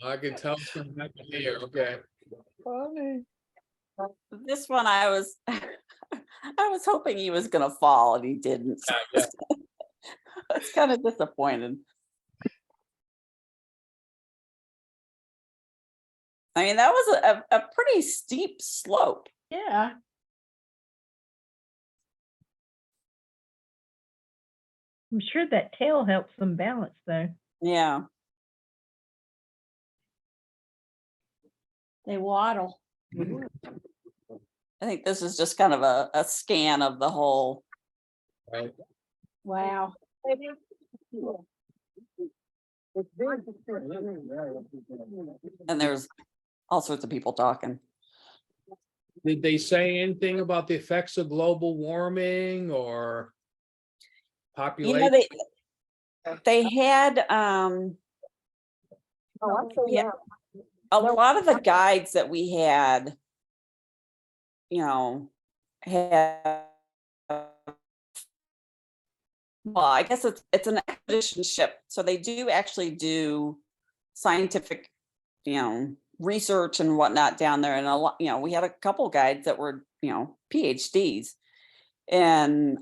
I can tell from back here. Okay. Funny. This one I was, I was hoping he was gonna fall and he didn't. So Yeah, I was kind of disappointed. I mean, that was a pretty steep slope. Yeah. I'm sure that tail helps them balance though. Yeah. They waddle. I think this is just kind of a scan of the whole. right. Wow. And there's all sorts of people talking. Did they say anything about the effects of global warming or You know, population? they had yeah, a lot of the guides that we had, you know, had, well, I guess it's an expedition ship, so they do actually do scientific, you know, research and whatnot down there. And a lot, you know, we had a couple guides that were, you know, PhDs, and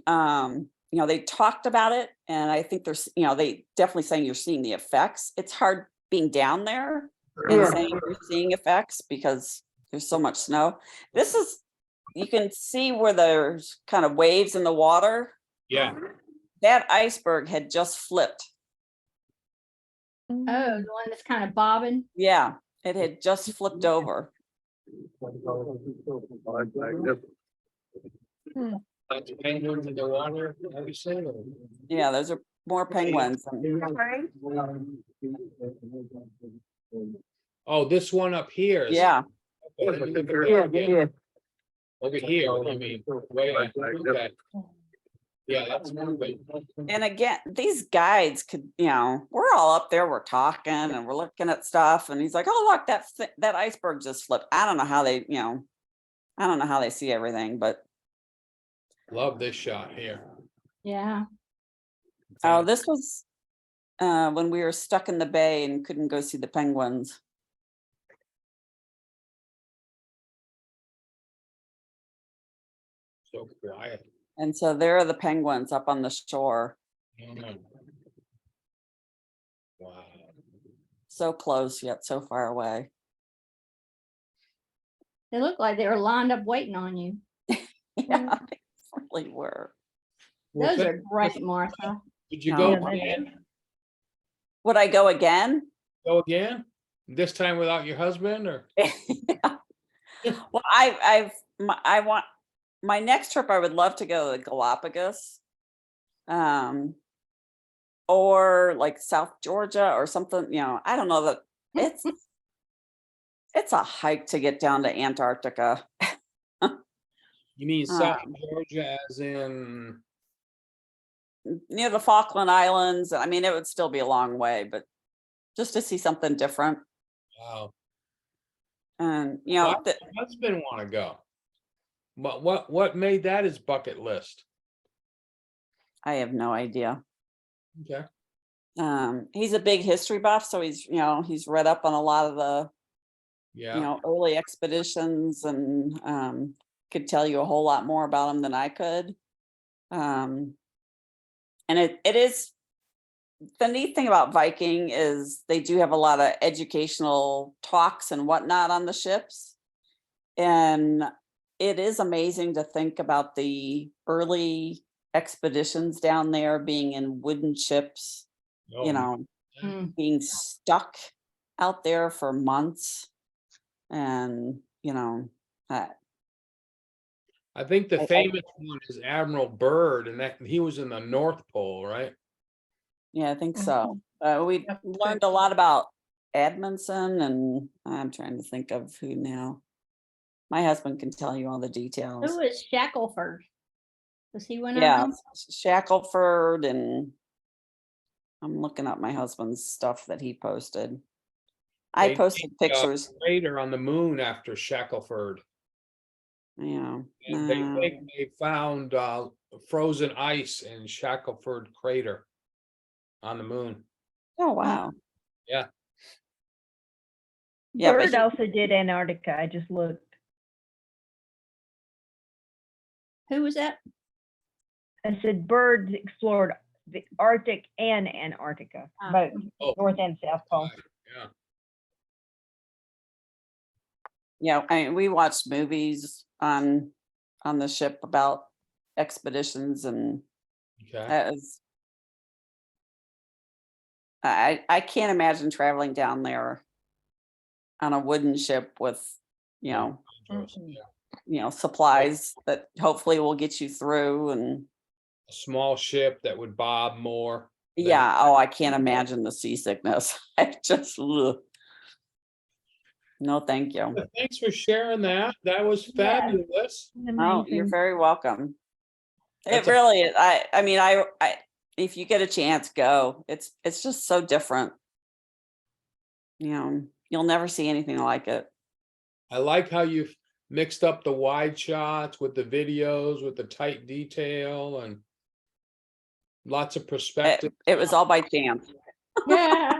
you know, they talked about it, and I think there's, you know, they definitely saying you're seeing the effects. It's hard being down there and saying you're seeing effects because there's so much snow. This is, you can see where there's kind of waves in the water. Yeah, That iceberg had just flipped. Oh, the one that's kind of bobbing. Yeah, it had just flipped over. like the penguins in the water, have you seen them? Yeah, those are more penguins. Oh, this one up here. is- Yeah, Okay, let me look at that again. Over here, you mean, way, okay. Yeah, that's moving. and again, these guides could, you know, we're all up there, we're talking and we're looking at stuff, and he's like, "Oh, look, that iceberg just flipped." I don't know how they, you know, I don't know how they see everything, but Love this shot here. Yeah. oh, this was when we were stuck in the bay and couldn't go see the penguins. So quiet. And so there are the penguins up on the shore, Mm. Wow. so close yet so far away. They look like they were lined up waiting on you. Yeah, they really were. Well, Those thank- are great, Martha. Did you No. go Yeah, they- again? Would I go again? Go again? This time without your husband or? Yeah. Well, I want, my next trip, I would love to go to the Galapagos. Or like South Georgia or something, you know, I don't know that it's a hike to get down to Antarctica. You mean South Um, Georgia as in, Near the Falkland Islands. I mean, it would still be a long way, but just to see something different. wow, And, you know, Why does your husband want to go? But what made that his bucket list? I have no idea. Okay, He's a big history buff, so he's, you know, he's read up on a lot of the, yeah. you know, early expeditions, and could tell you a whole lot more about them than I could. And it is, the neat thing about Viking is they do have a lot of educational talks and whatnot on the ships. And it is amazing to think about the early expeditions down there being in wooden ships, Oh, you know, Mm. being stuck out there for months. And, you know, I think the I- famous one is Admiral Byrd, and that he was in the North Pole, right? yeah, I think so. We Yeah, learned a lot about Edmondson, and I'm trying to think of who now. My husband can tell you all the details. Who is Shackelford? Was he one of Yeah, them? Shackelford, and I'm looking up my husband's stuff that he posted. I They posted named, pictures, Crater on the moon after Shackelford. you know. And they think they found frozen ice in Shackelford crater on the moon. Oh, wow. Yeah. Yeah, but Bird he- also did Antarctica. I just looked. Who was that? I said birds explored the Arctic and Antarctica, Ah. both Oh. North and South Pole. Yeah. Yeah, I mean, we watched movies on the ship about expeditions, and Okay. that is, I can't imagine traveling down there on a wooden ship with, you know, supplies that hopefully will get you through. And A small ship that would bob more. than- yeah, oh, I can't imagine the seasickness. I just, ugh. No, thank you. But thanks for sharing that. That was Yes. fabulous. Oh, you're Amazing. very welcome. It That's a- really is. I mean, I, if you get a chance, go. It's just so different. You know, you'll never see anything like it. I like how you've mixed up the wide shots with the videos, with the tight detail and lots of It, perspective. it was all by chance. Yeah.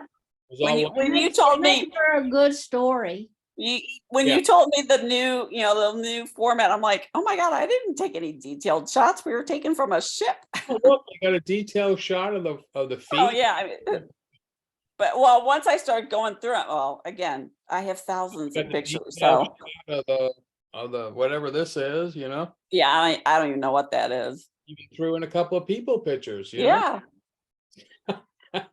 It was When all you, like- when you told me, For a good story. when Yeah. you told me the new format, I'm like, oh my God, I didn't take any detailed shots. We were taken from a ship. Oh, look, you got a detailed shot of the feet. Oh, yeah. I mean, but well, once I started going through it, well, again, I have thousands Got of the pictures. detailed So shot of the whatever this is, yeah, I don't even know what that is. even threw in a couple of people pictures, Yeah.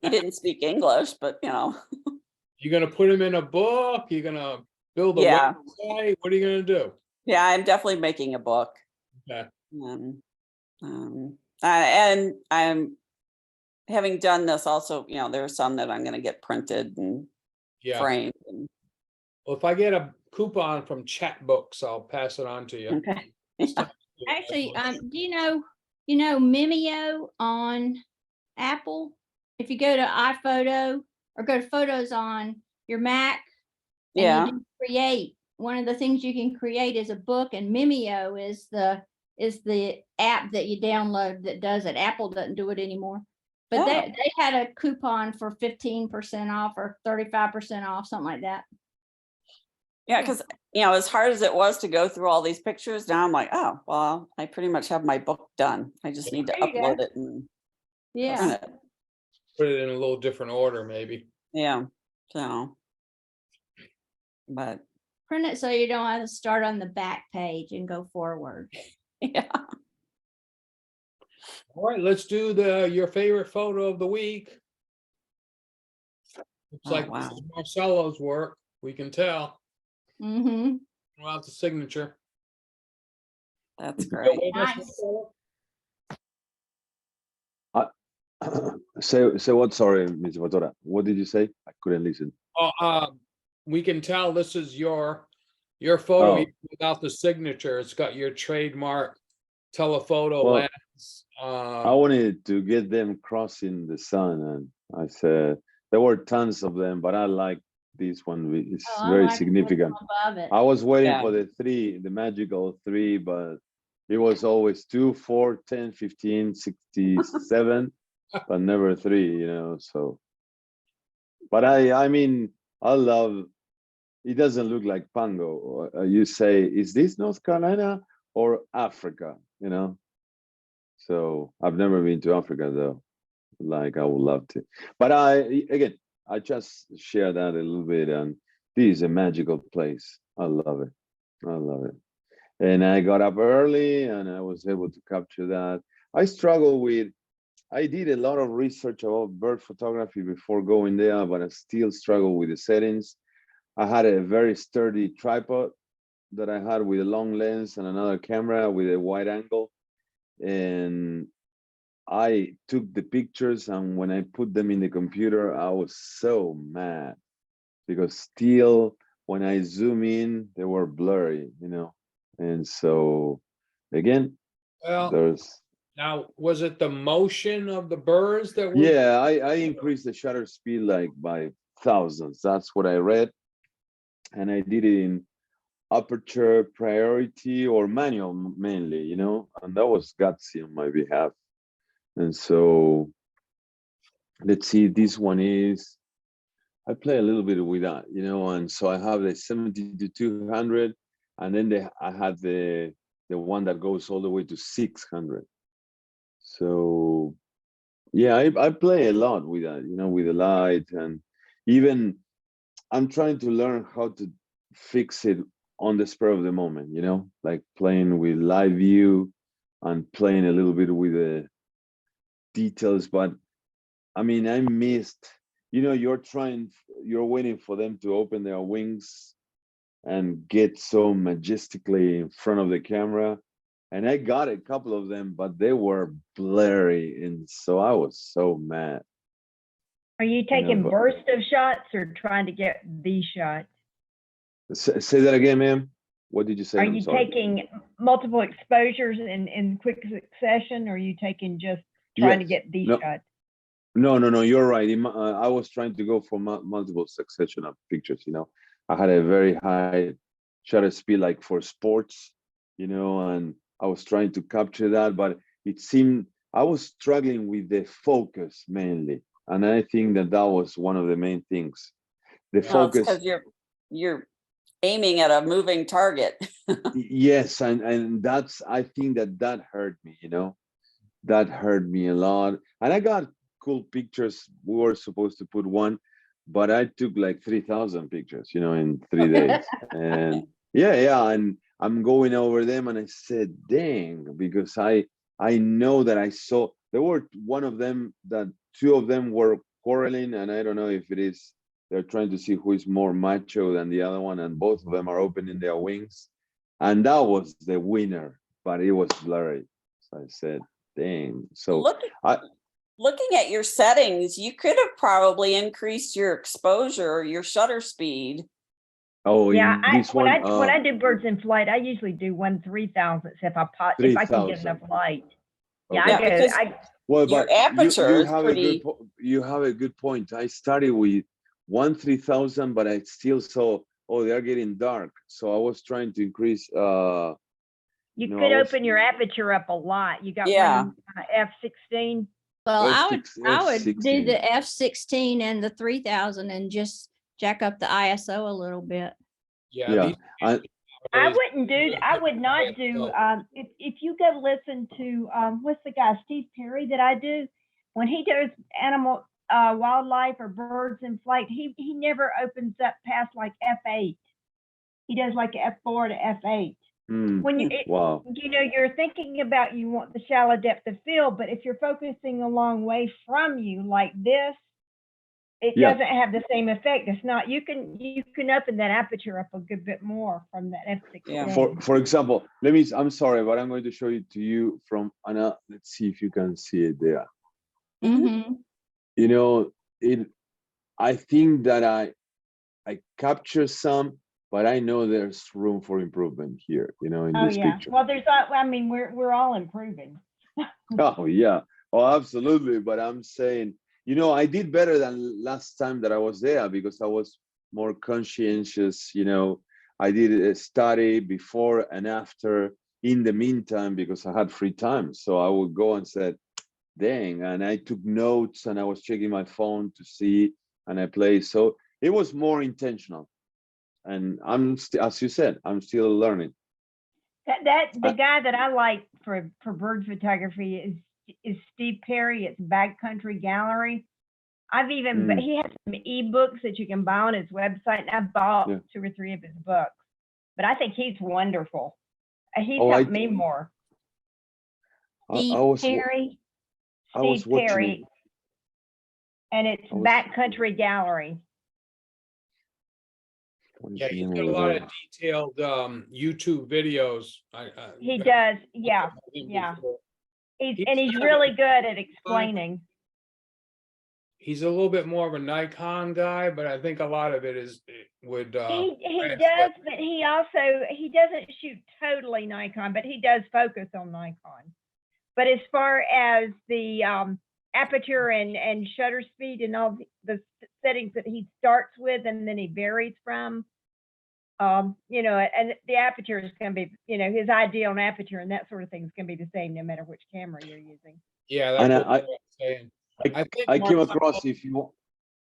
He didn't speak English, but You're gonna put them in a book, you're gonna build a Yeah. website, what are you gonna do? yeah, I'm definitely making a book. Okay. And I'm having done this also, there are some that I'm gonna get printed and Yeah, framed. And, well, if I get a coupon from Chat Books, I'll pass it on to you. okay. Actually, do you know Mimeo on Apple? If you go to iPhoto or go to Photos on your Mac, and Yeah. you can create, one of the things you can create is a book, and Mimeo is the app that you download that does it. Apple doesn't do it anymore. But Oh. they had a coupon for 15% off or 35% off, something like that. Yeah, because as hard as it was to go through all these pictures, now I'm like, oh, well, I pretty much have my book done. I just need to There you go. upload it and Yeah. print it. Put it in a little different order, maybe. Yeah. So, but Print it so you don't have to start on the back page and go forward. yeah. All right, let's do your favorite photo of the week. Looks Oh, like this wow. is Marcelo's work, we can tell, Mm-hmm. without the signature. That's You great. go with us, Nice. Marcelo? Say what? Sorry, Ms. Vatora. What did you say? I couldn't listen. We can tell this is your photo Oh. even without the signature. It's got your trademark telephoto Well, lens. I wanted to get them crossing the sun, and I said there were tons of them, but I like this one. It's Oh, I very like the one significant. above it. I was waiting Yeah. for the magical three, but it was always 2, 4, 10, 15, 67, but never 3, so. But I mean, I love, it doesn't look like Pango. You say, is this North Carolina or Africa, So I've never been to Africa though, like I would love to. But I just share that a little bit, and this is a magical place. I love it. I love it. And I got up early and I was able to capture that. I did a lot of research about bird photography before going there, but I still struggle with the settings. I had a very sturdy tripod that I had with a long lens and another camera with a wide angle. And I took the pictures, and when I put them in the computer, I was so mad because still when I zoom in, they were blurry, And so again, Well, there's, now, was it the motion of the birds that were? yeah, I increased the shutter speed like by thousands. That's what I read. And I did it in aperture priority or manual mainly, and that was gutsy on my behalf. And so let's see, this one is, I play a little bit with that, and so I have the 70 to 200, and then I have the the one that goes all the way to 600. So yeah, I play a lot with that, you know, with the light, and even I'm trying to learn how to fix it on the spur of the moment, you know, like playing with live view and playing a little bit with the details. But I mean, I missed, you know, you're waiting for them to open their wings and get so majestically in front of the camera. And I got a couple of them, but they were blurry. And so I was so mad. Are you taking but- burst of shots or trying to get the shot? Say that again, ma'am. What did you say? Are I'm you sorry. taking multiple exposures in quick succession, or are you taking just trying to Yes. get the No. shot? No, you're right. I was trying to go for multiple succession of pictures, you know. I had a very high shutter speed, like for sports, you know, and I was trying to capture that, but it seemed I was struggling with the focus mainly. And I think that was one of the main things. The Well, it's focus, because you're aiming at a moving target. yes, and I think that hurt me, you know. That hurt me a lot. And I got cool pictures. We were supposed to put one, but I took like 3,000 pictures, you know, in 3 days. And yeah, and I'm going over them, and I said, dang, because I know that I saw there were one of them that two of them were quarreling, and I don't know if it is they're trying to see who is more macho than the other one, and both of them are opening their wings, and that was the winner, but it was blurry. So I said, dang. So Looking at your settings, you could have probably increased your exposure, your shutter speed. Yeah, in this when one, I do birds in flight, I usually do 1/3000th if I can get 3,000. enough light. Yeah, Okay. Yeah, because Well, your but aperture you is have pretty. you have a good point. I started with 1/3000, but I still saw, oh, they're getting dark. So I was trying to increase. You No, could I was- open your aperture up a lot. You got Yeah. one F16. Well, I would do F16. the F16 and the 3000 and just jack up the ISO a little bit. Yeah. Yeah, these I- I days- would not do, if you go listen to, what's the guy, Steve Perry that I do? When he does animal, wildlife or birds in flight, he never opens up past like F8. He does like F4 to F8. mm, When wow. you know, you're thinking about you want the shallow depth of field, but if you're focusing a long way from you like this, it Yeah. doesn't have the same effect. It's not, you can open that aperture up a good bit more from that F16. Yeah. For example, I'm sorry, but I'm going to show it to you from Anna. Let's see if you can see it there. Mm-hmm. You know, I think that I capture some, but I know there's room for improvement here, you know, in Oh, this yeah. picture. Well, I mean, we're all improving. Oh, yeah. Oh, absolutely. But I'm saying, you know, I did better than last time that I was there because I was more conscientious, you know. I did a study before and after in the meantime because I had free time. So I would go and said, dang, and I took notes and I was checking my phone to see, and I played. So it was more intentional. And as you said, I'm still learning. The guy that I like for bird photography is Steve Perry. It's Backcountry Gallery. I've even he has some ebooks that you can buy on his website, and I've bought 2 or 3 of his books. But I think he's wonderful. He's helped me more. Steve Perry. Steve Perry, and it's Backcountry Gallery. Yeah, he's got a lot of detailed YouTube videos. He does, yeah. He's really good at explaining. He's a little bit more of a Nikon guy, but I think a lot of it would. He does, but he doesn't shoot totally Nikon, but he does focus on Nikon. But as far as the aperture and shutter speed and all the settings that he starts with and then he varies from, you know, and the aperture is going to be, you know, his ideal aperture and that sort of thing is going to be the same no matter which camera you're using. Yeah, that's what I'm saying. I came across, if you want,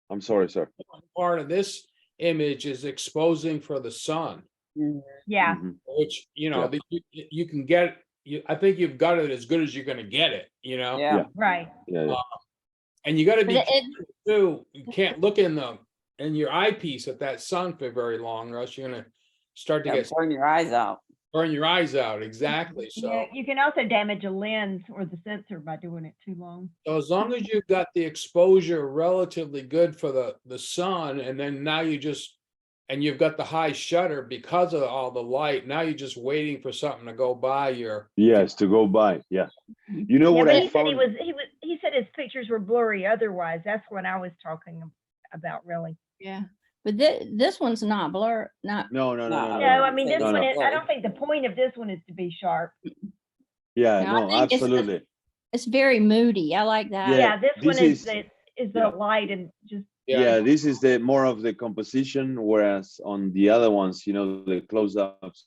I'm sorry, sir. Part of this image is exposing for the sun. Yeah, Mhm. which, you know, Yeah. you can get, I think you've got it as good as you're gonna get it, you know? Yeah. right. Yeah, yeah. And you gotta But be it- careful too, you can't look in your eyepiece at that sun for very long, or else you're gonna start to Yeah, get, burn your eyes out. burn your eyes out, exactly, Yeah, so. you can also damage a lens or the sensor by doing it too long. So as long as you've got the exposure relatively good for the sun, and then now you just, and you've got the high shutter because of all the light, now you're just waiting for something to go by your. Yes, to go by. Yeah. You know Yeah, what but I he said found? he said his pictures were blurry otherwise. That's what I was talking about, really. Yeah, but this one's not blur, not, No, no, no, no, No. No, no. I mean, Say this no, one no. is, I don't think the point of this one is to be sharp. Yeah, No, I no, think it's the- absolutely. it's very moody. I like that. Yeah, Yeah, this one this is yeah. the light and just, Yeah, this is the more of the composition, whereas on the other ones, you know, the close-ups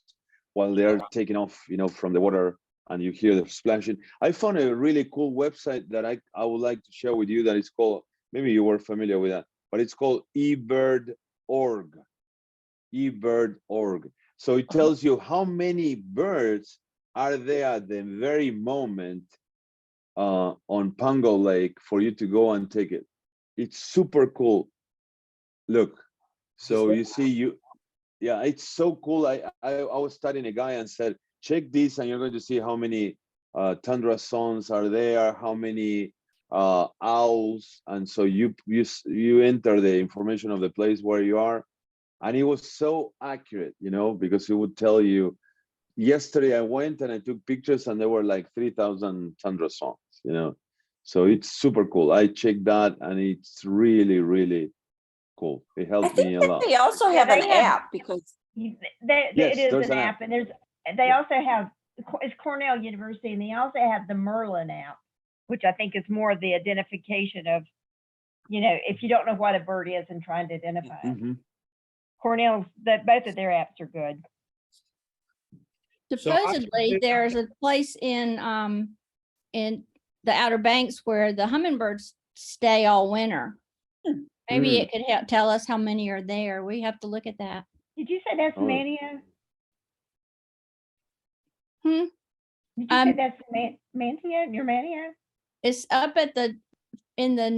while they're taking off, you know, from the water and you hear the splashing. I found a really cool website that I would like to share with you that is called, maybe you were familiar with that, but it's called eBird.org. eBird.org. So it tells you how many birds are there at the very moment on Pango Lake for you to go and take it. It's super cool. Look, so you see, yeah, it's so cool. I was studying a guy and said, check this, and you're going to see how many tundra swans are there, how many owls, and so you enter the information of the place where you are, and it was so accurate, you know, because it would tell you. Yesterday I went and I took pictures, and there were like 3,000 tundra swans, you know, so it's super cool. I checked that, and it's really, really cool. It I helped think me a that lot. they also Yeah, have an they have- app because Yes, it is there's an an app, app. and they also have, it's Cornell University, and they also have the Merlin app, which I think is more of the identification of, you know, if you don't know what a bird is and trying to identify it. Mhm. Cornell's, that both of their apps are good. So I- Supposedly, there's a place in the Outer Banks where the hummingbirds stay all winter. Maybe it could help tell us how many are there. We have to look at that. Did you say that's Oh. Mania? Hmm? Did you say Um, that's Mantia, near Mania? It's up at in the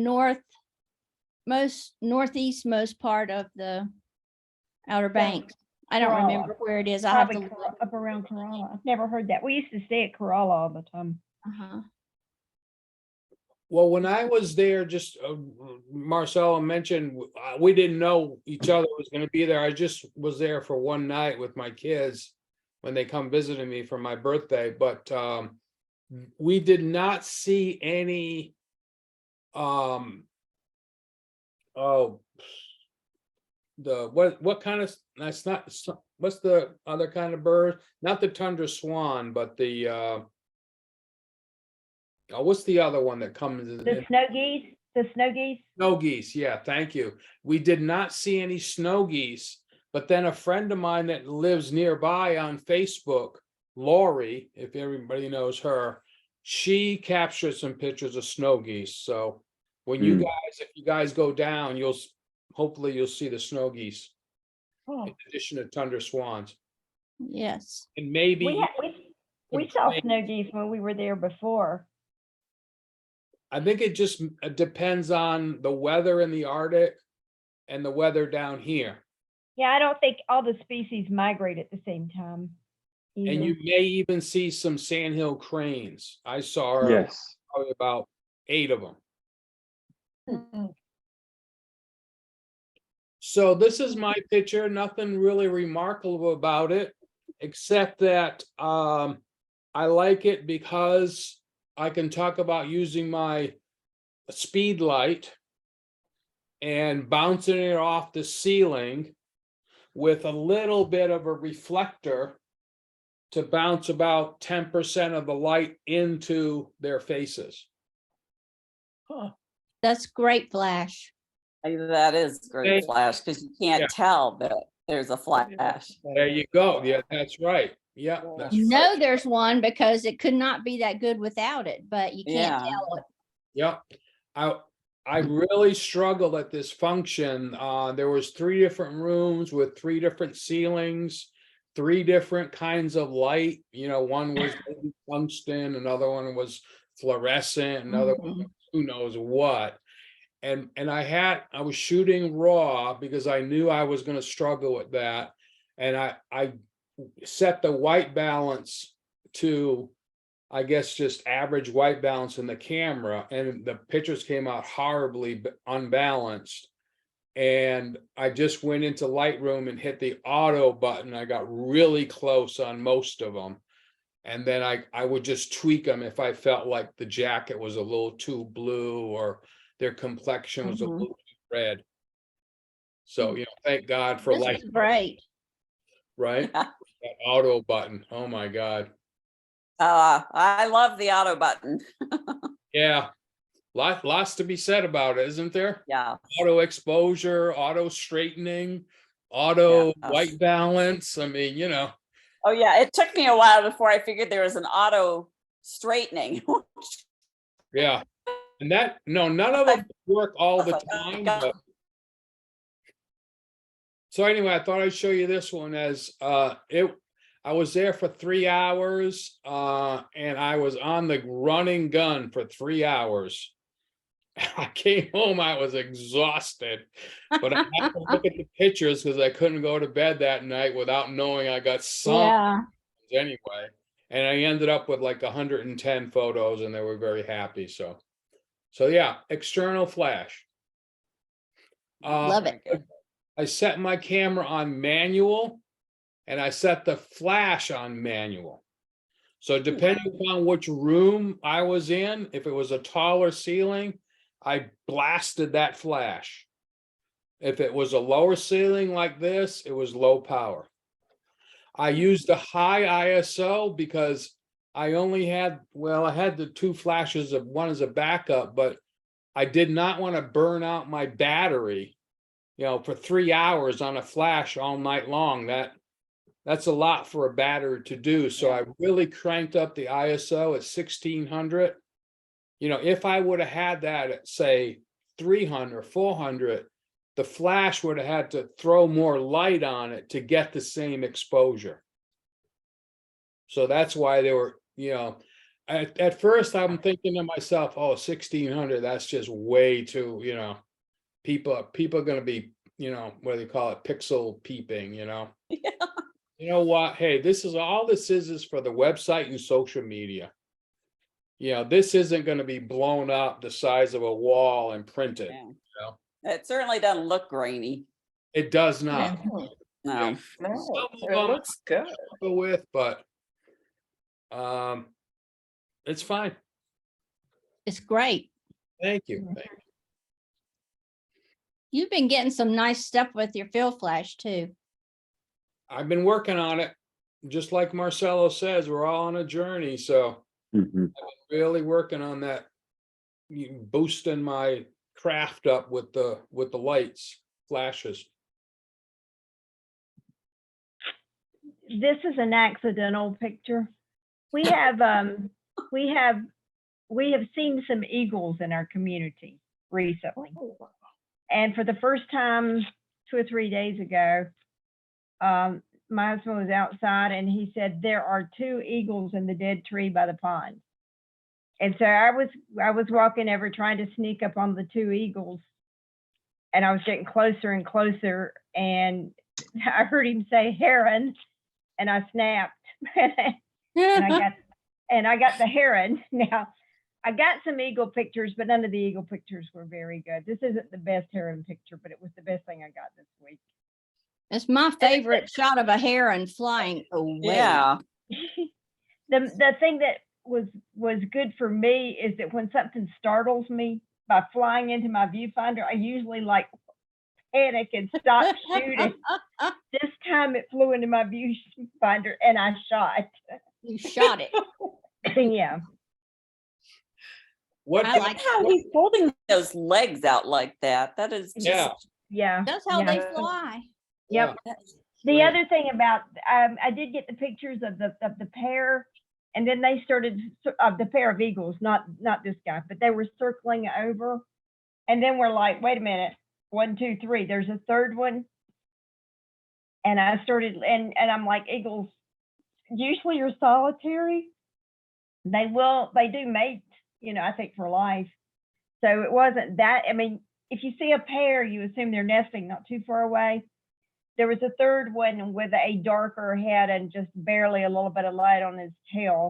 northeast most part of the Outer Banks. I don't Corolla. remember where it is. I have to Probably look. up around Corolla. I've never heard that. We used to stay at Corolla all the time. Uh-huh. Well, when I was there, just Marcella mentioned, we didn't know each other was gonna be there. I just was there for one night with my kids when they come visiting me for my birthday, but we did not see any oh, what kind of, that's not, what's the other kind of bird? Not the tundra swan, but the oh, what's the other one that comes in? The snow geese, Snow geese, yeah, thank you. We did not see any snow geese, but then a friend of mine that lives nearby on Facebook, Lori, if everybody knows her, she captured some pictures of snow geese. So when you Mm. guys, if you guys go down, hopefully you'll see the snow geese in addition to tundra swans. Yes. And maybe we saw snow geese when we were there before. I think it just depends on the weather in the Arctic and the weather down here. Yeah, I don't think all the species migrate at the same time. And either. you may even see some sandhill cranes. I saw Yes. probably about 8 of them. Mm. So this is my picture, nothing really remarkable about it, except that I like it because I can talk about using my speed light and bouncing it off the ceiling with a little bit of a reflector to bounce about 10% of the light into their faces. That's great flash. that is great Okay. flash because you Yeah. can't tell that there's a flash. There you go. Yeah, that's right. Yeah, that's You right. know there's one because it could not be that good without it, but you can't Yeah. tell it. Yeah. I really struggled at this function. There was 3 different rooms with 3 different ceilings. 3 different kinds of light. One was maybe tungsten, another one was fluorescent, another one was who knows what. And I was shooting raw because I knew I was going to struggle with that. And I set the white balance to, I guess, just average white balance in the camera, and the pictures came out horribly unbalanced. And I just went into Lightroom and hit the auto button. I got really close on most of them. And then I would just tweak them if I felt like the jacket was a little too blue or their complexion was a little too red. So, thank God for This light, is great. right? That auto button. Oh my God. I love the auto button. Yeah. Lots to be said about it, isn't there? Yeah. Auto exposure, auto straightening, auto Yes. white balance. I mean, Oh, yeah. It took me a while before I figured there was an auto straightening. yeah. And none of them work all the time. But... So anyway, I thought I'd show you this one as I was there for 3 hours and I was on the running gun for 3 hours. I came home, I was exhausted, but I had to look at the pictures because I couldn't go to bed that night without knowing I got some anyway. And I ended up with like 110 photos and they were very happy. So yeah, external flash. Love it. I set my camera on manual and I set the flash on manual. So depending upon which room I was in, if it was a taller ceiling, I blasted that flash. If it was a lower ceiling like this, it was low power. I used a high ISO because I only had, I had the 2 flashes of one as a backup, but I did not want to burn out my battery, for 3 hours on a flash all night long. That's a lot for a battery to do. So I really cranked up the ISO at 1600. If I would have had that at say 300, 400, the flash would have had to throw more light on it to get the same exposure. So that's why they were, at first I'm thinking to myself, oh, 1600, that's just way too, people are going to be, what do they call it? Pixel peeping, Yeah. You know what? Hey, this is for the website and social media. This isn't going to be blown up the size of a wall and printed. It certainly doesn't look grainy. It does not. No, No. no, it looks good. With, but it's fine. It's great. Thank you. You've been getting some nice stuff with your field flash too. I've been working on it. Just like Marcelo says, we're all on a journey. So Mhm. really working on that, boosting my craft up with the lights, flashes. This is an accidental picture. We have seen some eagles in our community recently. And for the first time 2 or 3 days ago, my husband was outside and he said there are 2 eagles in the dead tree by the pond. And so I was walking over trying to sneak up on the 2 eagles, and I was getting closer and closer, and I heard him say heron, and I snapped. and I got the heron. Now I got some eagle pictures, but none of the eagle pictures were very good. This isn't the best heron picture, but it was the best thing I got this week. It's my favorite shot of a heron flying away. Yeah. The thing that was good for me is that when something startles me by flying into my viewfinder, I usually panic and stop shooting. This time it flew into my viewfinder and I shot. You shot it. Yeah. What? I like How he's holding those legs out like that. That is just, Yeah. Yeah. That's how yeah. they fly. Yep. The Great. other thing about I did get the pictures of the pair, and then they started of the pair of eagles, not this guy, but they were circling over, and then we're like, wait a minute, 1, 2, 3. There's a third one, And I started, and I'm like, eagles usually are solitary. They do mate, I think for life. So it wasn't that, I mean, if you see a pair, you assume they're nesting not too far away. There was a third one with a darker head and just barely a little bit of light on his tail.